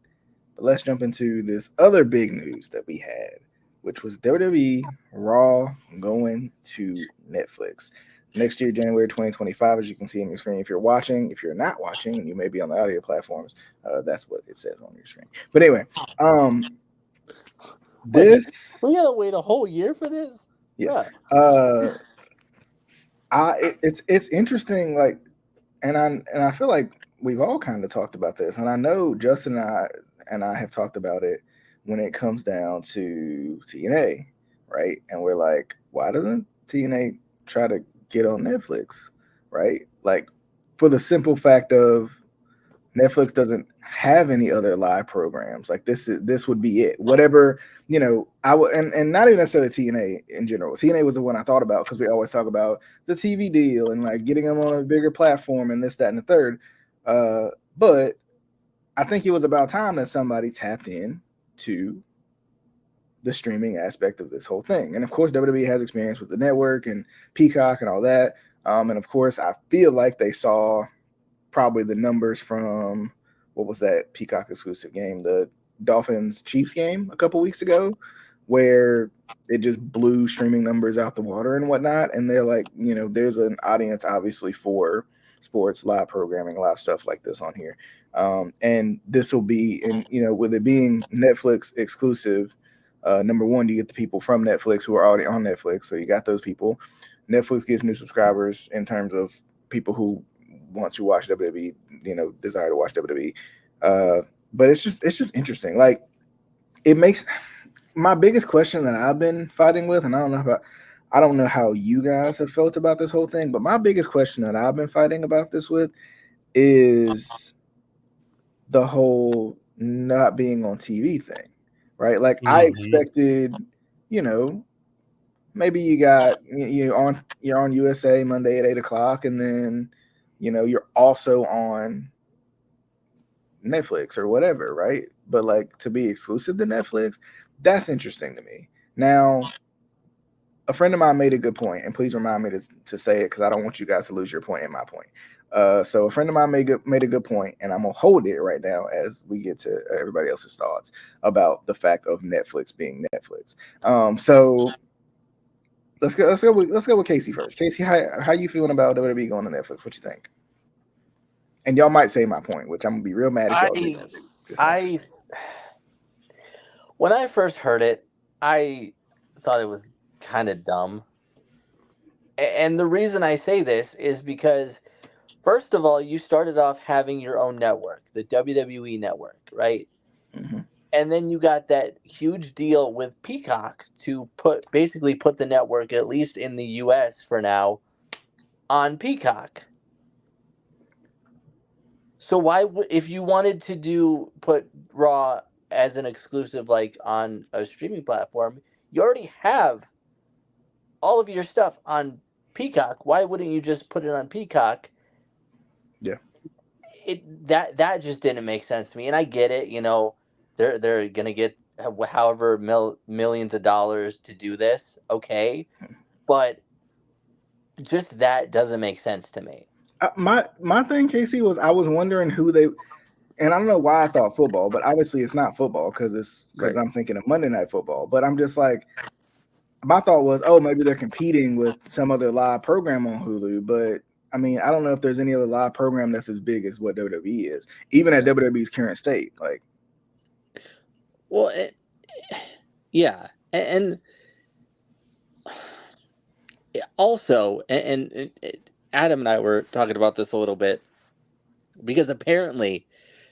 But let's jump into this other big news that we had, which was WWE Raw going to Netflix next year, January 2025, as you can see on your screen. If you're watching, if you're not watching, and you may be on the audio platforms, that's what it says on your screen. But anyway, this We gotta wait a whole year for this. yes, Bruh. it's interesting, like, and I feel like we've all kind of talked about this, and I know Justin and I have talked about it when it comes down to TNA, right? And we're like, why doesn't TNA try to get on Netflix, right? Like, for the simple fact of Netflix doesn't have any other live programs. Like, this would be it. Whatever, I would, and not even necessarily TNA in general. TNA was the one I thought about because we always talk about the TV deal and like getting them on a bigger platform and this, that, and the third. But I think it was about time that somebody tapped in to the streaming aspect of this whole thing. And of course, WWE has experience with the network and Peacock and all that. And of course, I feel like they saw probably the numbers from what was that Peacock exclusive game, the Dolphins Chiefs game a couple weeks ago, where it just blew streaming numbers out the water and whatnot. And they're like, there's an audience obviously for sports, live programming, live stuff like this on here. And this will be, and with it being Netflix exclusive, number one, you get the people from Netflix who are already on Netflix. So you got those people. Netflix gets new subscribers in terms of people who want to watch WWE, desire to watch WWE. But it's just interesting. Like, it makes my biggest question that I've been fighting with, and I don't know how you guys have felt about this whole thing, but my biggest question that I've been fighting about this with is the whole not being on TV thing, right? Like I Mhm. expected, you know, maybe you're on USA Monday at 8 o'clock, and then you're also on Netflix or whatever, right? But like to be exclusive to Netflix, that's interesting to me. Now, a friend of mine made a good point, and please remind me to say it because I don't want you guys to lose your point and my point. So a friend of mine made a good point, and I'm gonna hold it right now as we get to everybody else's thoughts about the fact of Netflix being Netflix. So let's go with Casey first. Casey, how you feeling about WWE going to Netflix? What you think? And y'all might say my point, which I'm gonna be real mad if y'all do. I Just saying. I when I first heard it, I thought it was kind of dumb. And the reason I say this is because first of all, you started off having your own network, the WWE network, right? Mhm. And then you got that huge deal with Peacock to basically put the network, at least in the US for now, on Peacock. So why would, if you wanted to put Raw as an exclusive like on a streaming platform, you already have all of your stuff on Peacock. Why wouldn't you just put it on Peacock? Yeah. That just didn't make sense to me. And I get it, they're gonna get however millions of dollars to do this, okay, but just that doesn't make sense to me. My thing, Casey, was I was wondering who they, and I don't know why I thought football, but obviously it's not football because Right. I'm thinking of Monday Night Football. But I'm just like, my thought was, oh, maybe they're competing with some other live program on Hulu. But I mean, I don't know if there's any other live program that's as big as what WWE is, even at WWE's current state. Like, Well, yeah, and also, Adam and I were talking about this a little bit because apparently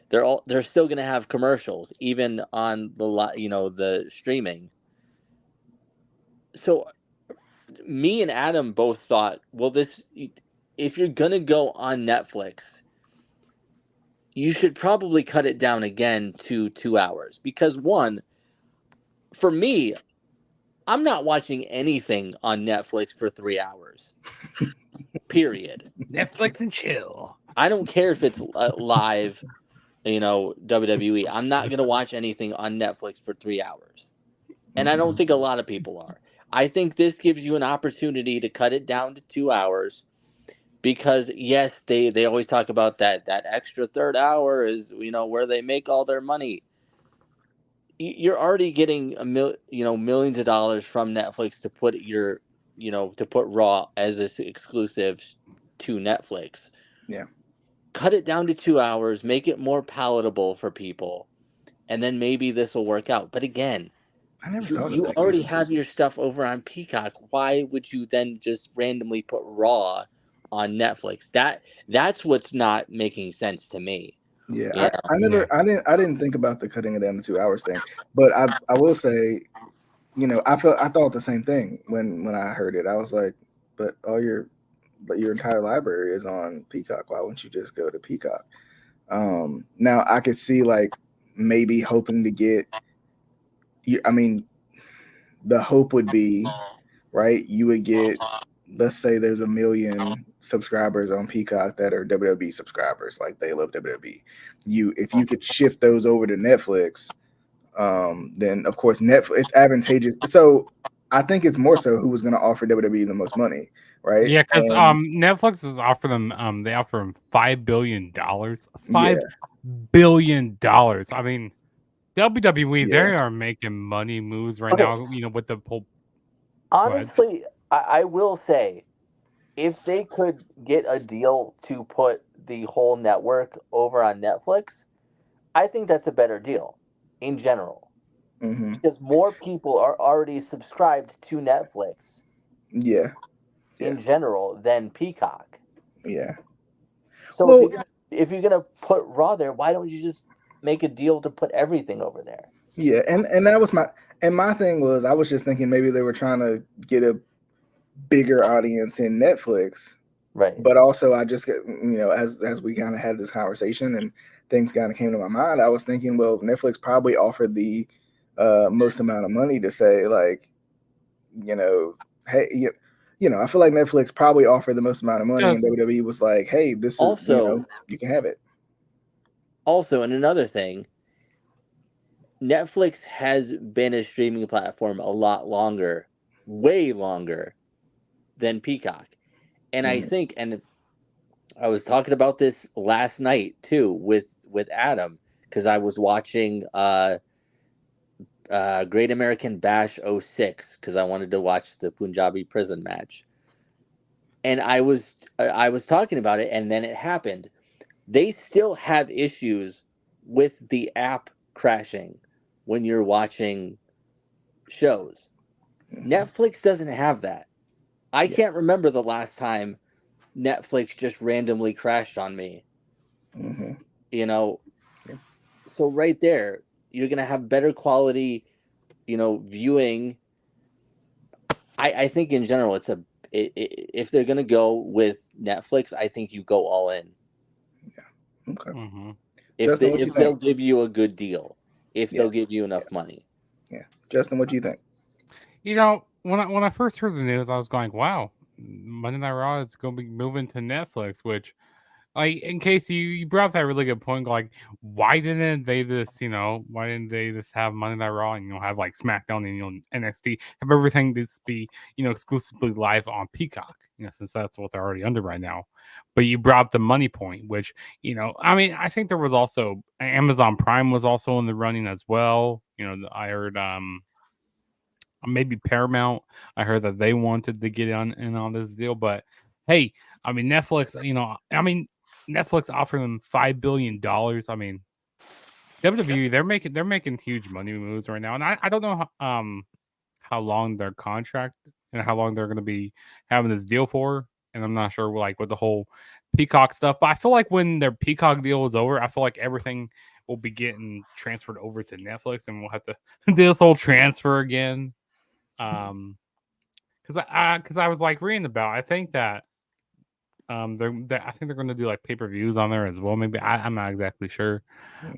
they're still going to have commercials even on the streaming. So me and Adam both thought, well, this if you're going to go on Netflix, you should probably cut it down again to 2 hours because one, for me, I'm not watching anything on Netflix for 3 hours. Period. Netflix and chill. I don't care if it's live, WWE. I'm not going to watch anything on Netflix for 3 hours. And I don't think a lot of people are. I think this gives you an opportunity to cut it down to 2 hours because, yes, they always talk about that extra third hour is, where they make all their money. You're already getting millions of dollars from Netflix to put to put Raw as its exclusive to Netflix. yeah, Cut it down to 2 hours, make it more palatable for people, and then maybe this will work out. But again, I never thought of you that, already Casey. have your stuff over on Peacock. Why would you then just randomly put Raw on Netflix? That's what's not making sense to me. Yeah, Yeah. Yeah. I didn't think about the cutting it down to 2 hours thing, but I will say, I thought the same thing when I heard it. I was like, but your entire library is on Peacock. Why wouldn't you just go to Peacock? Now I could see like maybe hoping to get. I mean, the hope would be right. You would get, let's say there's 1 million subscribers on Peacock that are WWE subscribers, like they love WWE. If you could shift those over to Netflix, then of course Netflix it's advantageous. So I think it's more so who was going to offer WWE the most money, right? Yeah, because And Netflix is offering them they offer them $5 billion. yeah, $5 billion. I mean, WWE, yeah, they are making money moves right Okay. now, with the whole. Go ahead. Honestly, I will say if they could get a deal to put the whole network over on Netflix, I think that's a better deal in general hmm because more people are already subscribed to Netflix yeah, yeah, in general than Peacock. yeah. So Well, if you're gonna put Raw there, why don't you just make a deal to put everything over there? yeah, and that was my thing was I was just thinking maybe they were trying to get a bigger audience in Netflix Right. But also, I just get, as we kind of had this conversation and things kind of came to my mind, I was thinking, well, Netflix probably offered the most amount of money to say, like, hey, I feel like Netflix probably offered the most amount of money, and WWE was like, hey, this is, Also, you can have it. Also, and another thing, Netflix has been a streaming platform a lot longer, way longer than Peacock. And I think, and I was talking about this last night too with Adam, because I was watching Great American Bash 06 because I wanted to watch the Punjabi prison match. And I was talking about it, and then it happened. They still have issues with the app crashing when you're watching shows. Netflix doesn't have that. I can't remember the last time Netflix just randomly crashed on me. You know, so right there, you're gonna have better quality, viewing. I think in general, if they're gonna go with Netflix, I think you go all in. Yeah. Okay. Justin, if they'll give you a good deal, if they'll give you enough money. Yeah. Justin, what do you think? When I first heard the news, I was going, "Wow, Monday Night Raw is going to be moving to Netflix." Which, like, in case you brought up that really good point, like, why didn't they just have Monday Night Raw and have like SmackDown and NXT, have everything just be exclusively live on Peacock, since that's what they're already under right now. But you brought up the money point, which I mean, I think there was also Amazon Prime was also in the running as well. I heard maybe Paramount. I heard that they wanted to get in on this deal, but hey, I mean Netflix. Netflix offered them $5 billion. I mean, WWE they're making huge money moves right now, and I don't know how long their contract and how long they're going to be having this deal for, and I'm not sure like with the whole Peacock stuff. But I feel like when their Peacock deal is over, I feel like everything will be getting transferred over to Netflix, and we'll have to do this whole transfer again. Because I was like reading about, I think that I think they're going to do like pay-per-views on there as well. Maybe I'm not exactly sure,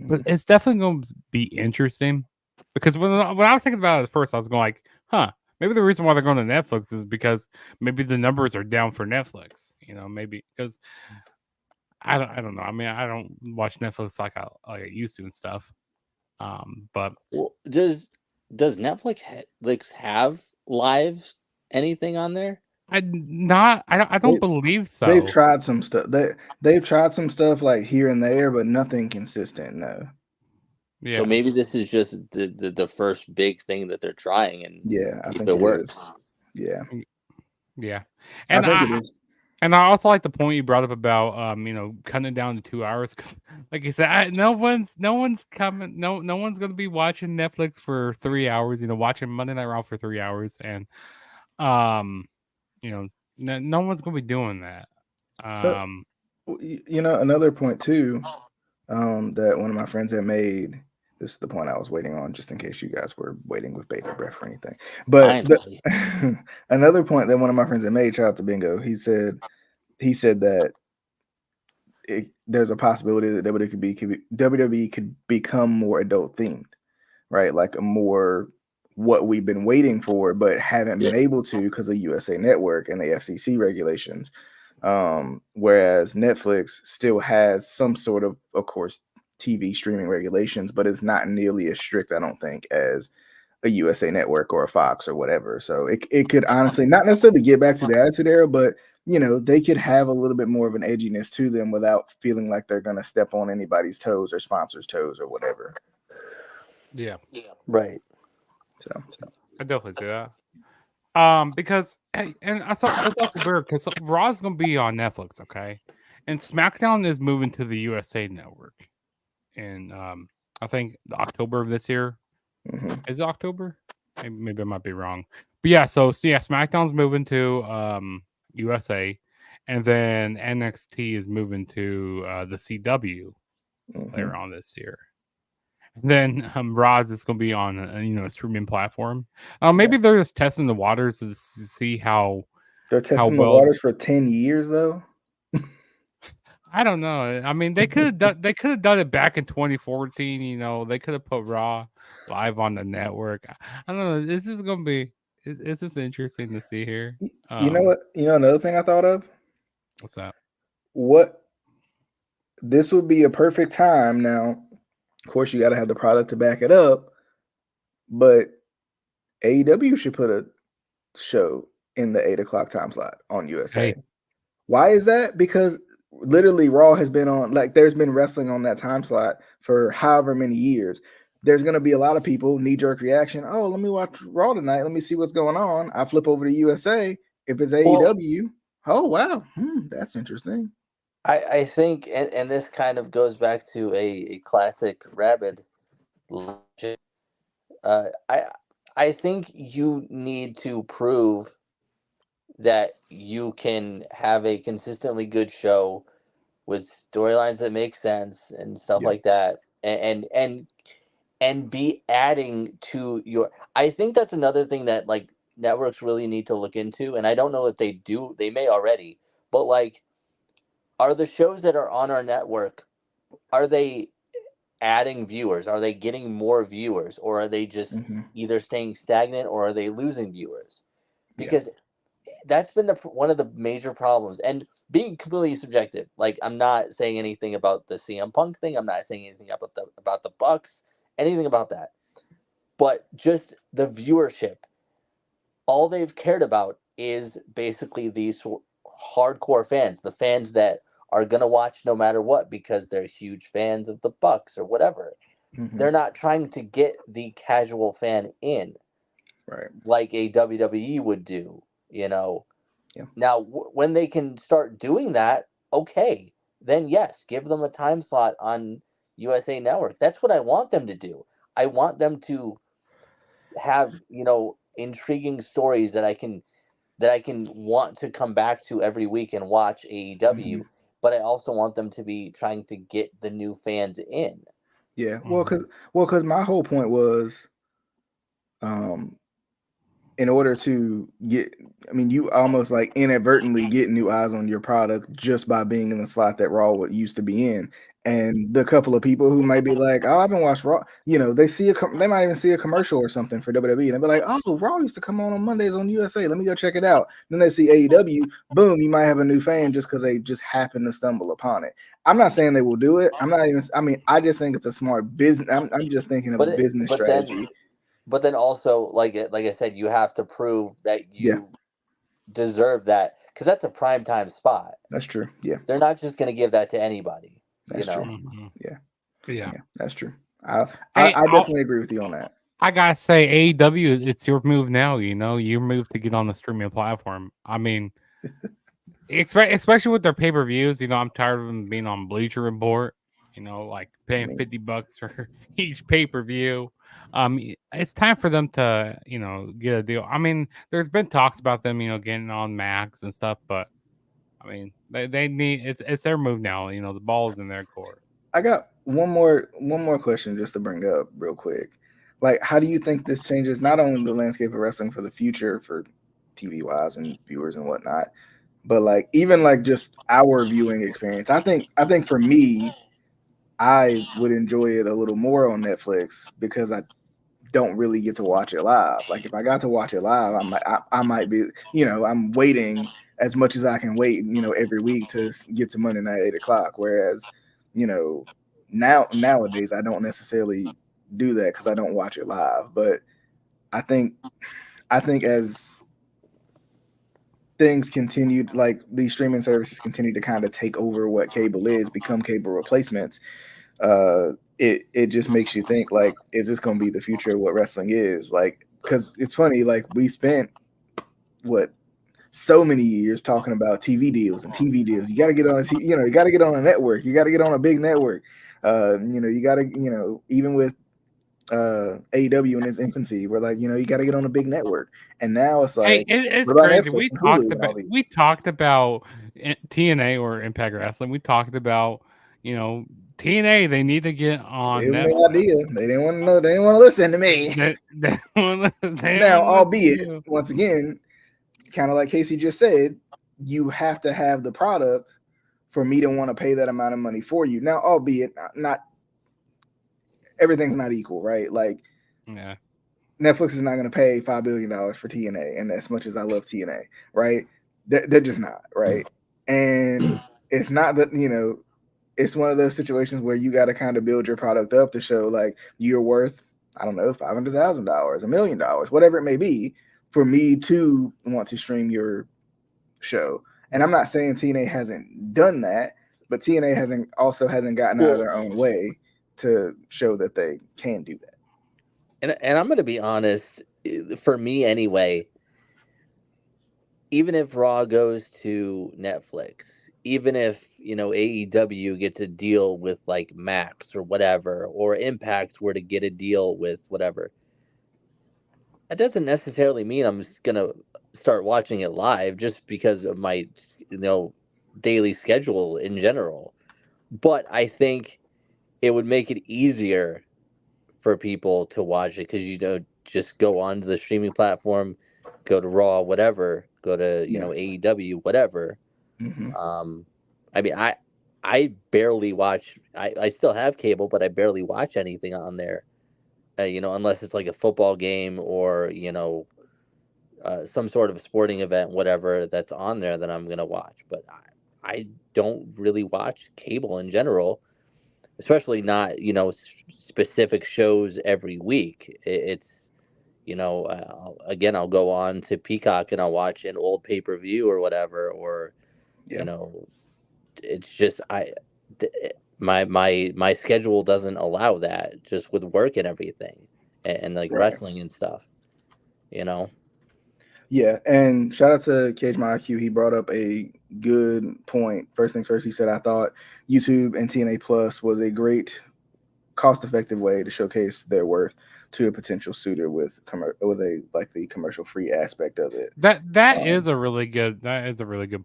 but it's definitely going to be interesting. Because when I was thinking about it at first, I was going like, huh, maybe the reason why they're going to Netflix is because maybe the numbers are down for Netflix. Maybe because I don't know. I mean, I don't watch Netflix like I used to and stuff. But does Netflix have live anything on there? I don't believe so. They've tried some stuff. They've tried some stuff like here and there, but nothing consistent. No. Yeah. So maybe this is just the first big thing that they're trying, and I think it works. Yeah. And I think it is. And I also like the point you brought up about cutting it down to 2 hours. Like you said, no one's coming. No one's gonna be watching Netflix for 3 hours. Watching Monday Night Raw for 3 hours, and no one's gonna be doing that. So, another point too, that one of my friends had made. This is the point I was waiting on, just in case you guys were waiting with bated breath or anything. But another point that one of my friends had made, shout out to Bingo, he said that there's a possibility that WWE could become more adult themed, right? Like a more what we've been waiting for, but haven't been able to because of USA Network and the FCC regulations. Whereas Netflix still has some sort of course, TV streaming regulations, but it's not nearly as strict, I don't think, as a USA Network or a Fox or whatever. So it could honestly not necessarily get back to the Attitude Era, but they could have a little bit more of an edginess to them without feeling like they're going to step on anybody's toes or sponsors' toes or whatever. Yeah. Right. So I definitely see that. Because and that's also weird because Raw's gonna be on Netflix, okay, and SmackDown is moving to the USA Network in I think October of this year. Is it October? Maybe I might be wrong, but yeah. So yeah, SmackDown's moving to USA, and then NXT is moving to the CW later on this year. And then Raw is going to be on a streaming platform. Maybe they're just testing the waters to see how they're testing the waters for 10 years though. I don't know. I mean, they could have done it back in 2014. You know, they could have put Raw live on the network. I don't know. This is gonna be. It's just interesting to see here. You know what? You know another thing I thought of. What's that? What this would be a perfect time. Now, of course, you got to have the product to back it up, but AEW should put a show in the 8 o'clock time slot on USA. Hey, Why is that? Because literally Raw has been on, like, there's been wrestling on that time slot for however many years. There's going to be a lot of people knee jerk reaction. Oh, let me watch Raw tonight. Let me see what's going on. I flip over to USA. If it's AEW, oh wow, that's interesting. I think, and this kind of goes back to a classic Rabid logic. I think you need to prove that you can have a consistently good show with storylines that make sense and stuff Yeah. like that, and be adding to your. I think that's another thing that like networks really need to look into, and I don't know if they do. They may already, but like, are the shows that are on our network, are they adding viewers? Are they getting more viewers, or are they just either staying stagnant or are they losing viewers? Because that's been one of the major problems. And being completely subjective, like I'm not saying anything about the CM Punk thing. I'm not saying anything about the Bucks, anything about that. But just the viewership, all they've cared about is basically these hardcore fans, the fans that are gonna watch no matter what because they're huge fans of the Bucks or whatever. They're not trying to get the casual fan in, right? Like a WWE would do, you know. Yeah. Now, when they can start doing that, okay, then yes, give them a time slot on USA Network. That's what I want them to do. I want them to have, intriguing stories that I can want to come back to every week and watch AEW, but I also want them to be trying to get the new fans in. Yeah. Well, because my whole point was, in order to get, I mean, you almost like inadvertently get new eyes on your product just by being in the slot that Raw would used to be in. And the couple of people who might be like, oh, I haven't watched Raw, they see they might even see a commercial or something for WWE, and they'll be like, oh, Raw used to come on Mondays on USA. Let me go check it out. Then they see AEW, boom, you might have a new fan just because they just happen to stumble upon it. I'm not saying they will do it. I just think it's a smart business. I'm just thinking of a business strategy. But then also, like I said, you have to prove that you deserve that, because that's a primetime spot. That's true. Yeah, they're not just going to give that to anybody. That's true. Yeah, that's true. I definitely agree with you on that. I gotta say, AEW, it's your move now. Your move to get on the streaming platform. I mean, especially with their pay-per-views. I'm tired of them being on Bleacher Report. Like paying $50 for each pay-per-view. It's time for them to, get a deal. I mean, there's been talks about them, getting on Max and stuff, but I mean, they need it's their move now. The ball's in their court. I got one more question just to bring up real quick. Like, how do you think this changes not only the landscape of wrestling for the future for TV wise and viewers and whatnot, but like even like just our viewing experience? I think for me, I would enjoy it a little more on Netflix because I don't really get to watch it live. Like if I got to watch it live, I might be, I'm waiting as much as I can wait, every week to get to Monday night 8 o'clock. Whereas, nowadays I don't necessarily do that because I don't watch it live. But I think as things continued, like these streaming services continue to kind of take over what cable is, become cable replacements. It just makes you think, like, is this going to be the future of what wrestling is? Like, because it's funny, like we spent so many years talking about TV deals and TV deals. You got to get on you got to get on a network. You got to get on a big network. You got to, even with AEW in its infancy, we're like, you got to get on a big network. And now it's like, it's crazy. We talked about TNA or Impact Wrestling. We talked about, TNA, they need to get on Netflix. No idea. They didn't want to know. They didn't want to listen to me. Now, albeit, once again, kind of like Casey just said, you have to have the product for me to want to pay that amount of money for you. Now, albeit not everything's not equal, right? Like Yeah. Netflix is not going to pay $5 billion for TNA, and as much as I love TNA, right? They're just not, right? And it's not that, it's one of those situations where you got to kind of build your product up to show like you're worth, I don't know, $500,000, $1 million, whatever it may be, for me to want to stream your show. And I'm not saying TNA hasn't done that, but TNA hasn't gotten out of their own way to show that they can do that. And I'm going to be honest, for me anyway, even if Raw goes to Netflix, even if, AEW gets a deal with like Max or whatever, or Impact were to get a deal with whatever, that doesn't necessarily mean I'm just going to start watching it live just because of my, daily schedule in general. But I think it would make it easier for people to watch it because just go onto the streaming platform, go to Raw, whatever, go to AEW, whatever. Mm-hmm. I mean, I barely watch. I still have cable, but I barely watch anything on there. Unless it's like a football game or some sort of sporting event, whatever that's on there that I'm gonna watch. But I don't really watch cable in general, especially not specific shows every week. It's again, I'll go on to Peacock and I'll watch an old pay-per-view or whatever, or Yeah. it's just my schedule doesn't allow that, just with work and everything, and like Right. wrestling and stuff. Yeah, and shout out to Cage My IQ. He brought up a good point. First things first, he said, I thought YouTube and TNA Plus was a great cost-effective way to showcase their worth to a potential suitor with a like the commercial-free aspect of it. That is a really good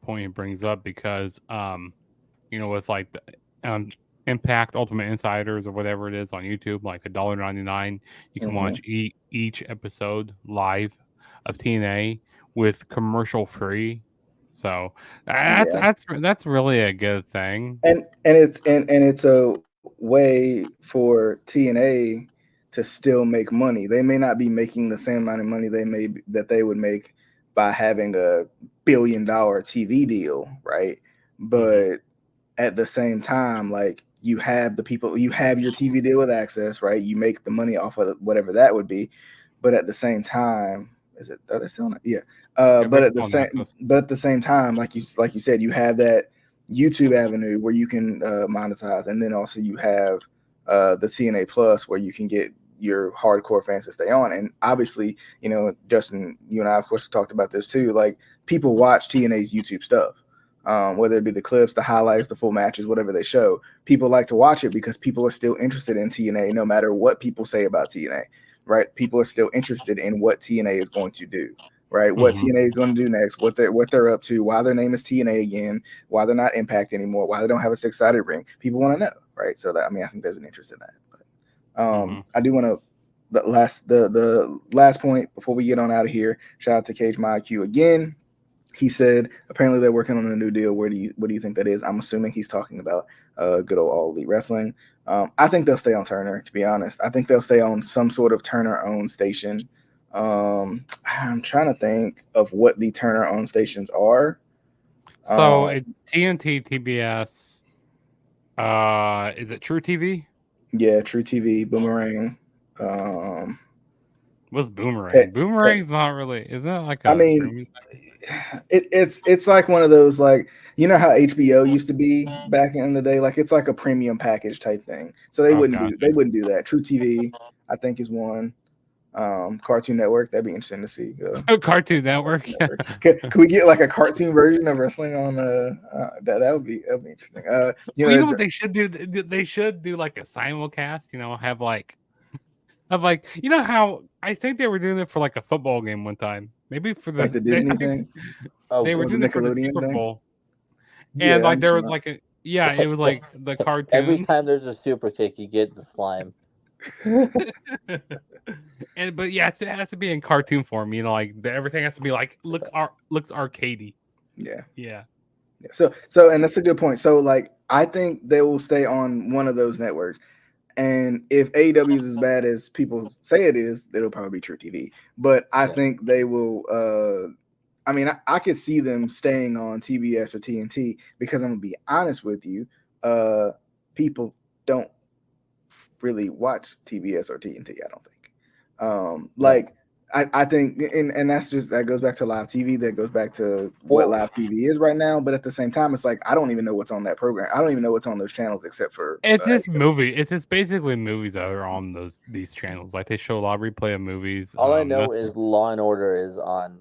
point he brings up because with like the Impact Ultimate Insiders or whatever it is on YouTube, like $1.99, you can watch each episode live of TNA with commercial free. So that's really a good thing. And it's a way for TNA to still make money. They may not be making the same amount of money that they would make by having a $1 billion TV deal, right? But at the same time, like you have you have your TV deal with Access, right? You make the money off of whatever that would be, but at the same time, are they still not? Yeah. But at the same time, like you said, you have that YouTube avenue where you can monetize, and then also you have the TNA Plus where you can get your hardcore fans to stay on. And obviously, Justin, you and I of course talked about this too. Like people watch TNA's YouTube stuff. Whether it be the clips, the highlights, the full matches, whatever they show, people like to watch it because people are still interested in TNA no matter what people say about TNA, right? People are still interested in what TNA is going to do, right? What TNA is going to do next, what they're up to, why their name is TNA again, why they're not Impact anymore, why they don't have a 6-sided ring. People want to know, right? So that, I think there's an interest in that. But I do want to the last point before we get on out of here. Shout out to Cage My IQ again. He said apparently they're working on a new deal. What do you think that is? I'm assuming he's talking about good old All Elite Wrestling. I think they'll stay on Turner, to be honest. I think they'll stay on some sort of Turner-owned station. I'm trying to think of what the Turner-owned stations are. So it's TNT, TBS. Is it True TV? Yeah, True TV, Boomerang. What's Boomerang? Boomerang's not really. Isn't that like a streaming thing? It's like one of those, like, you know how HBO used to be back in the day, like it's like a premium package type thing. So they wouldn't do that. True TV, I think, is one. Cartoon Network, that'd be interesting to see. Cartoon Network. Could we get like a cartoon version of wrestling on that would be interesting. You know what they should do? They should do like a simulcast. Have like how I think they were doing it for like a football game one time. Maybe for like the Disney thing. They were doing it for the Super Bowl. Yeah, and like there was like it was like the cartoon. Every time there's a super kick, you get the slime. But yes, it has to be in cartoon form. Like everything has to be like looks arcadey. Yeah. So, and that's a good point. So, like, I think they will stay on one of those networks. And if AEW is as bad as people say it is, it'll probably be True TV. But I think they will. I mean, I could see them staying on TBS or TNT because I'm gonna be honest with you. People don't really watch TBS or TNT. I don't think. Like I think, and that's just that goes back to live TV. That goes back to what live TV is right now. But at the same time, it's like I don't even know what's on that program. I don't even know what's on those channels except for. It's just movie. It's just basically movies that are on these channels. Like they show a lot of replay of movies. All I know is Law and Order is on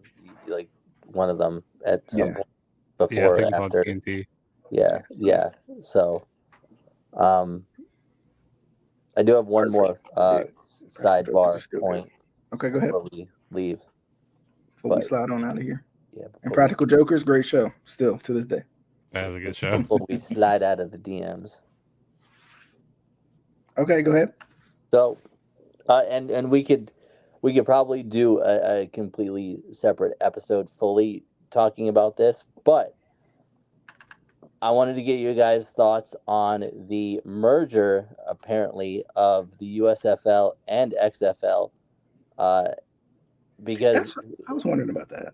like one of them at some point before I or think after. it's on TNT. Yeah. So, I do have one more sidebar point. Okay, go ahead. Before we leave. Before we slide on out of here. Yeah. And Practical Jokers, great show, still to this day. That was a good show. Before we slide out of the DMs. Okay, go ahead. So, and we could probably do a completely separate episode fully talking about this, but I wanted to get you guys' thoughts on the merger, apparently, of the USFL and XFL, because I was wondering about that.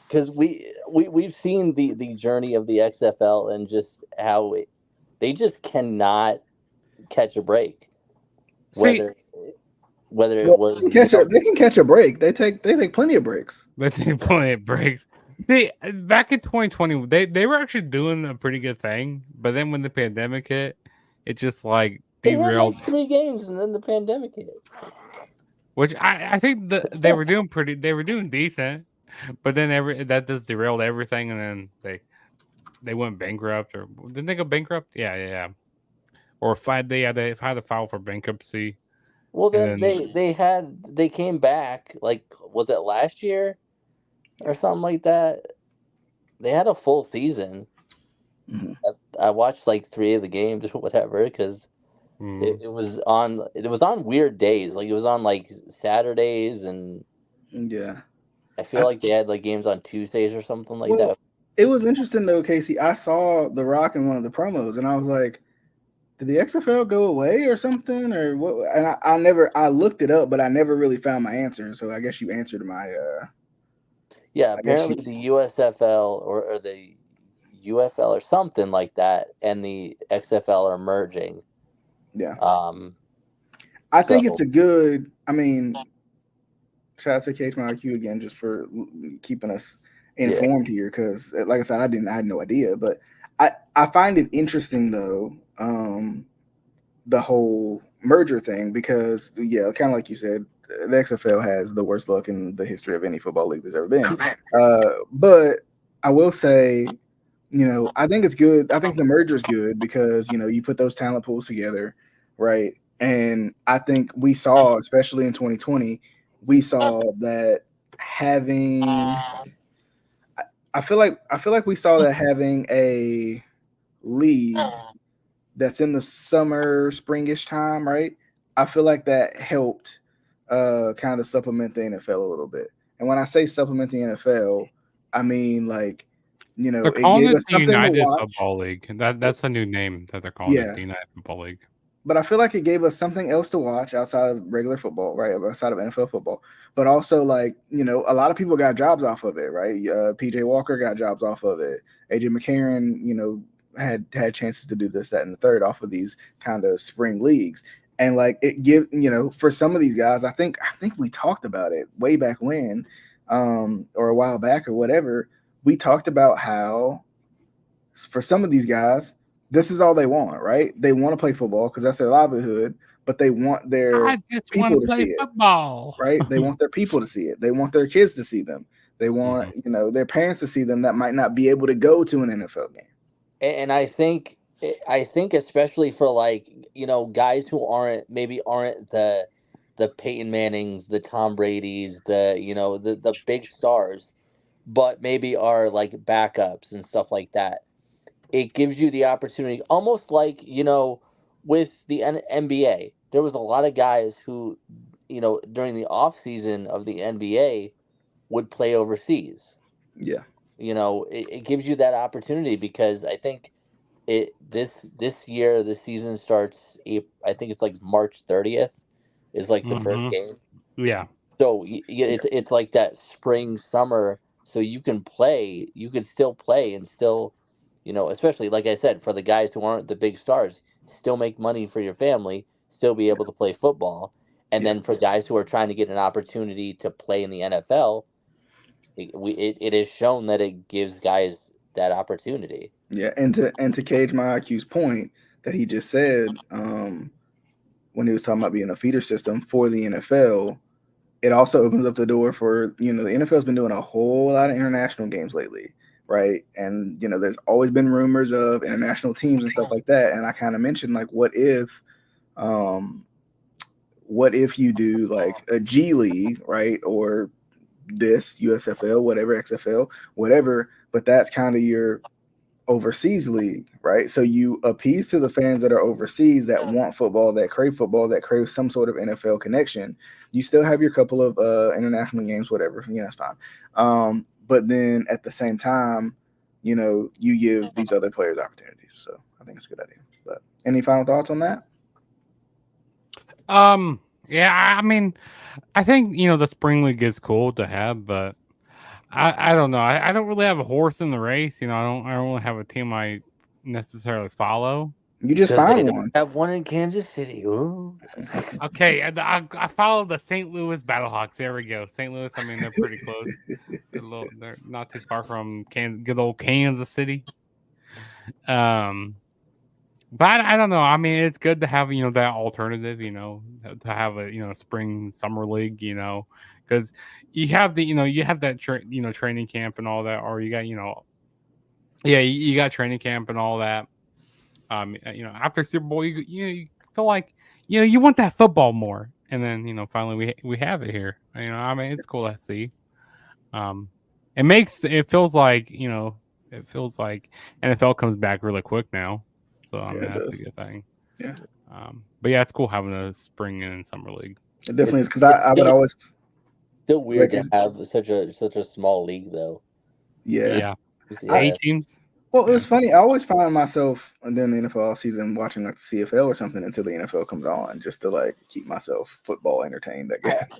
Because we've seen the journey of the XFL and just how they just cannot catch a break. Whether it was they can catch a break. They take plenty of breaks. They take plenty of breaks. See, back in 2020, they were actually doing a pretty good thing, but then when the pandemic hit, it just like derailed. They had like 3 games, and then the pandemic hit. Which I think they were doing decent, but then that just derailed everything, and then they went bankrupt, or didn't they go bankrupt? Yeah. Or they had to file for bankruptcy. Well, then they came back, like, was it last year or something like that? They had a full season. Mm-hmm. I watched like 3 of the games or whatever because it was on weird days. Like it was on like Saturdays, and I feel like they had like games on Tuesdays or something like that. It was interesting though, Casey. I saw The Rock in one of the promos, and I was like, did the XFL go away or something, or what? And I looked it up, but I never really found my answer. So I guess you answered my. Apparently the USFL or the UFL or something like that, and the XFL are merging. Yeah. I think it's a good. I mean, shout out to Case My IQ again, just for keeping us informed here, because like I said, I had no idea, but I find it interesting though, the whole merger thing, because kind of like you said, the XFL has the worst luck in the history of any football league there's ever been. But I will say, I think it's good. I think the merger is good because you put those talent pools together, right? And I think we saw, especially in 2020, we saw that having. I feel like we saw that having a league that's in the summer, springish time, right? I feel like that helped kind of supplement the NFL a little bit. And when I say supplement the NFL, I mean like, they're it calling gave it us the something United to watch. Football League. That's a new name that they're calling it, the United Football League. But I feel like it gave us something else to watch outside of regular football, right? Outside of NFL football. But also, like, a lot of people got jobs off of it, right? PJ Walker got jobs off of it. AJ McCarron, had chances to do this, that, and the third off of these kind of spring leagues. And like it for some of these guys, I think we talked about it way back when, or a while back or whatever. We talked about how for some of these guys, this is all they want, right? They want to play football because that's their livelihood, but they want their people to see football. It, right? They want their people to see it. They want their kids to see them. They want, their parents to see them that might not be able to go to an NFL game. And I think especially for like, guys who aren't the Peyton Mannings, the Tom Brady's, the big stars, but maybe are like backups and stuff like that. It gives you the opportunity, almost like, with the NBA. There was a lot of guys who, during the off season of the NBA would play overseas. Yeah. it gives you that opportunity because I think this year the season starts. I think it's like March 30th is like the first Hmm. game. Yeah. So Yeah. it's like that spring summer. So you can play. You can still play and still, especially like I said, for the guys who aren't the big stars, still make money for your family, still be able to play football, and Yeah. then for guys who are trying to get an opportunity to play in the NFL, it is shown that it gives guys that opportunity. Yeah. And to Cage my IQ's point that he just said, when he was talking about being a feeder system for the NFL, it also opens up the door for, the NFL's been doing a whole lot of international games lately, right? And there's always been rumors of international teams and stuff like that. And I kind of mentioned, like, um what if you do like a G League, right? Or this USFL, whatever, XFL, whatever, but that's kind of your overseas league, right? So you appease to the fans that are overseas that want football, that crave some sort of NFL connection. You still have your couple of international games, whatever, that's fine. But then at the same time, you give these other players opportunities. So I think it's a good idea. But any final thoughts on that? Yeah, I mean, I think the spring league is cool to have, but I don't know. I don't really have a horse in the race. I don't really have a team I necessarily follow. You just Because they find don't one. have one in Kansas City. Ooh. Okay, I follow the St. Louis Battlehawks. There we go. St. Louis. I mean, they're pretty close. They're not too far from good old Kansas City. Um, but I don't know. I mean, it's good to have that alternative. To have a spring summer league. Because you have that training camp and all that, or you got yeah, you got training camp and all that. After Super Bowl, you feel like you want that football more, and then finally we have it here. I mean, it's cool to see. Um, it feels like NFL comes back really quick now, so I Yeah, mean it that's a does. good thing. Yeah, But yeah, it's cool having a spring and summer league. it It's definitely is because it's I would always still weird like, to have such a small league though. You know, yeah. Yeah, I, yeah. 8 teams. Well, it Yeah. was funny. I always find myself during the NFL season watching like the CFL or something until the NFL comes on, just to like keep myself football entertained, I guess.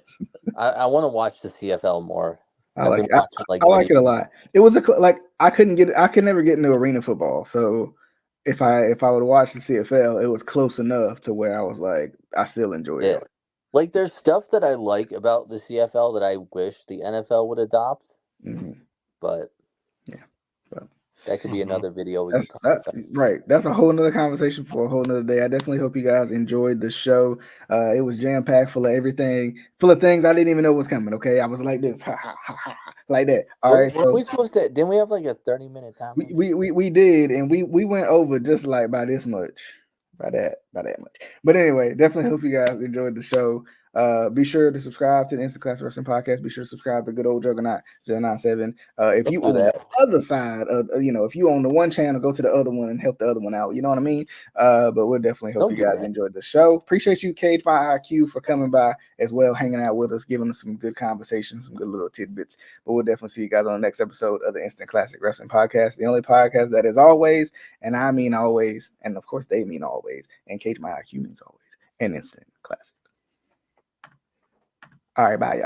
I want to watch the CFL more. I I've like been it. watching like I like video. it a lot. It was like I could never get into arena football. So if I would watch the CFL, it was close enough to where I was like, I still enjoyed Yeah, it. like there's stuff that I like about the CFL that I wish the NFL would adopt, Hmm. but Yeah, but that could be Hmm. another video we can that's talk that about. right. That's a whole nother conversation for a whole nother day. I definitely hope you guys enjoyed the show. It was jam packed, full of everything, full of things I didn't even know was coming. Okay, I was like this, ha, ha, ha, ha, ha, like that. All right, Weren't so we supposed to? Didn't we have like a 30-minute time we, limit? we we we did, and we went over just like by this much, by that much. But anyway, definitely hope you guys enjoyed the show. Be sure to subscribe to the Instant Classic Wrestling Podcast. Be sure to subscribe to Good Old Juggernaut 097. If Don't you do own the that. other side of, if you own the one channel, go to the other one and help the other one out. You know what I mean? But we'll definitely hope Don't you do guys that. enjoyed the show. Appreciate you, Cage My IQ, for coming by as well, hanging out with us, giving us some good conversation, some good little tidbits. But we'll definitely see you guys on the next episode of the Instant Classic Wrestling Podcast, the only podcast that is always, and I mean always, and of course they mean always, and Cage My IQ means always, an instant classic. All right, bye, y'all.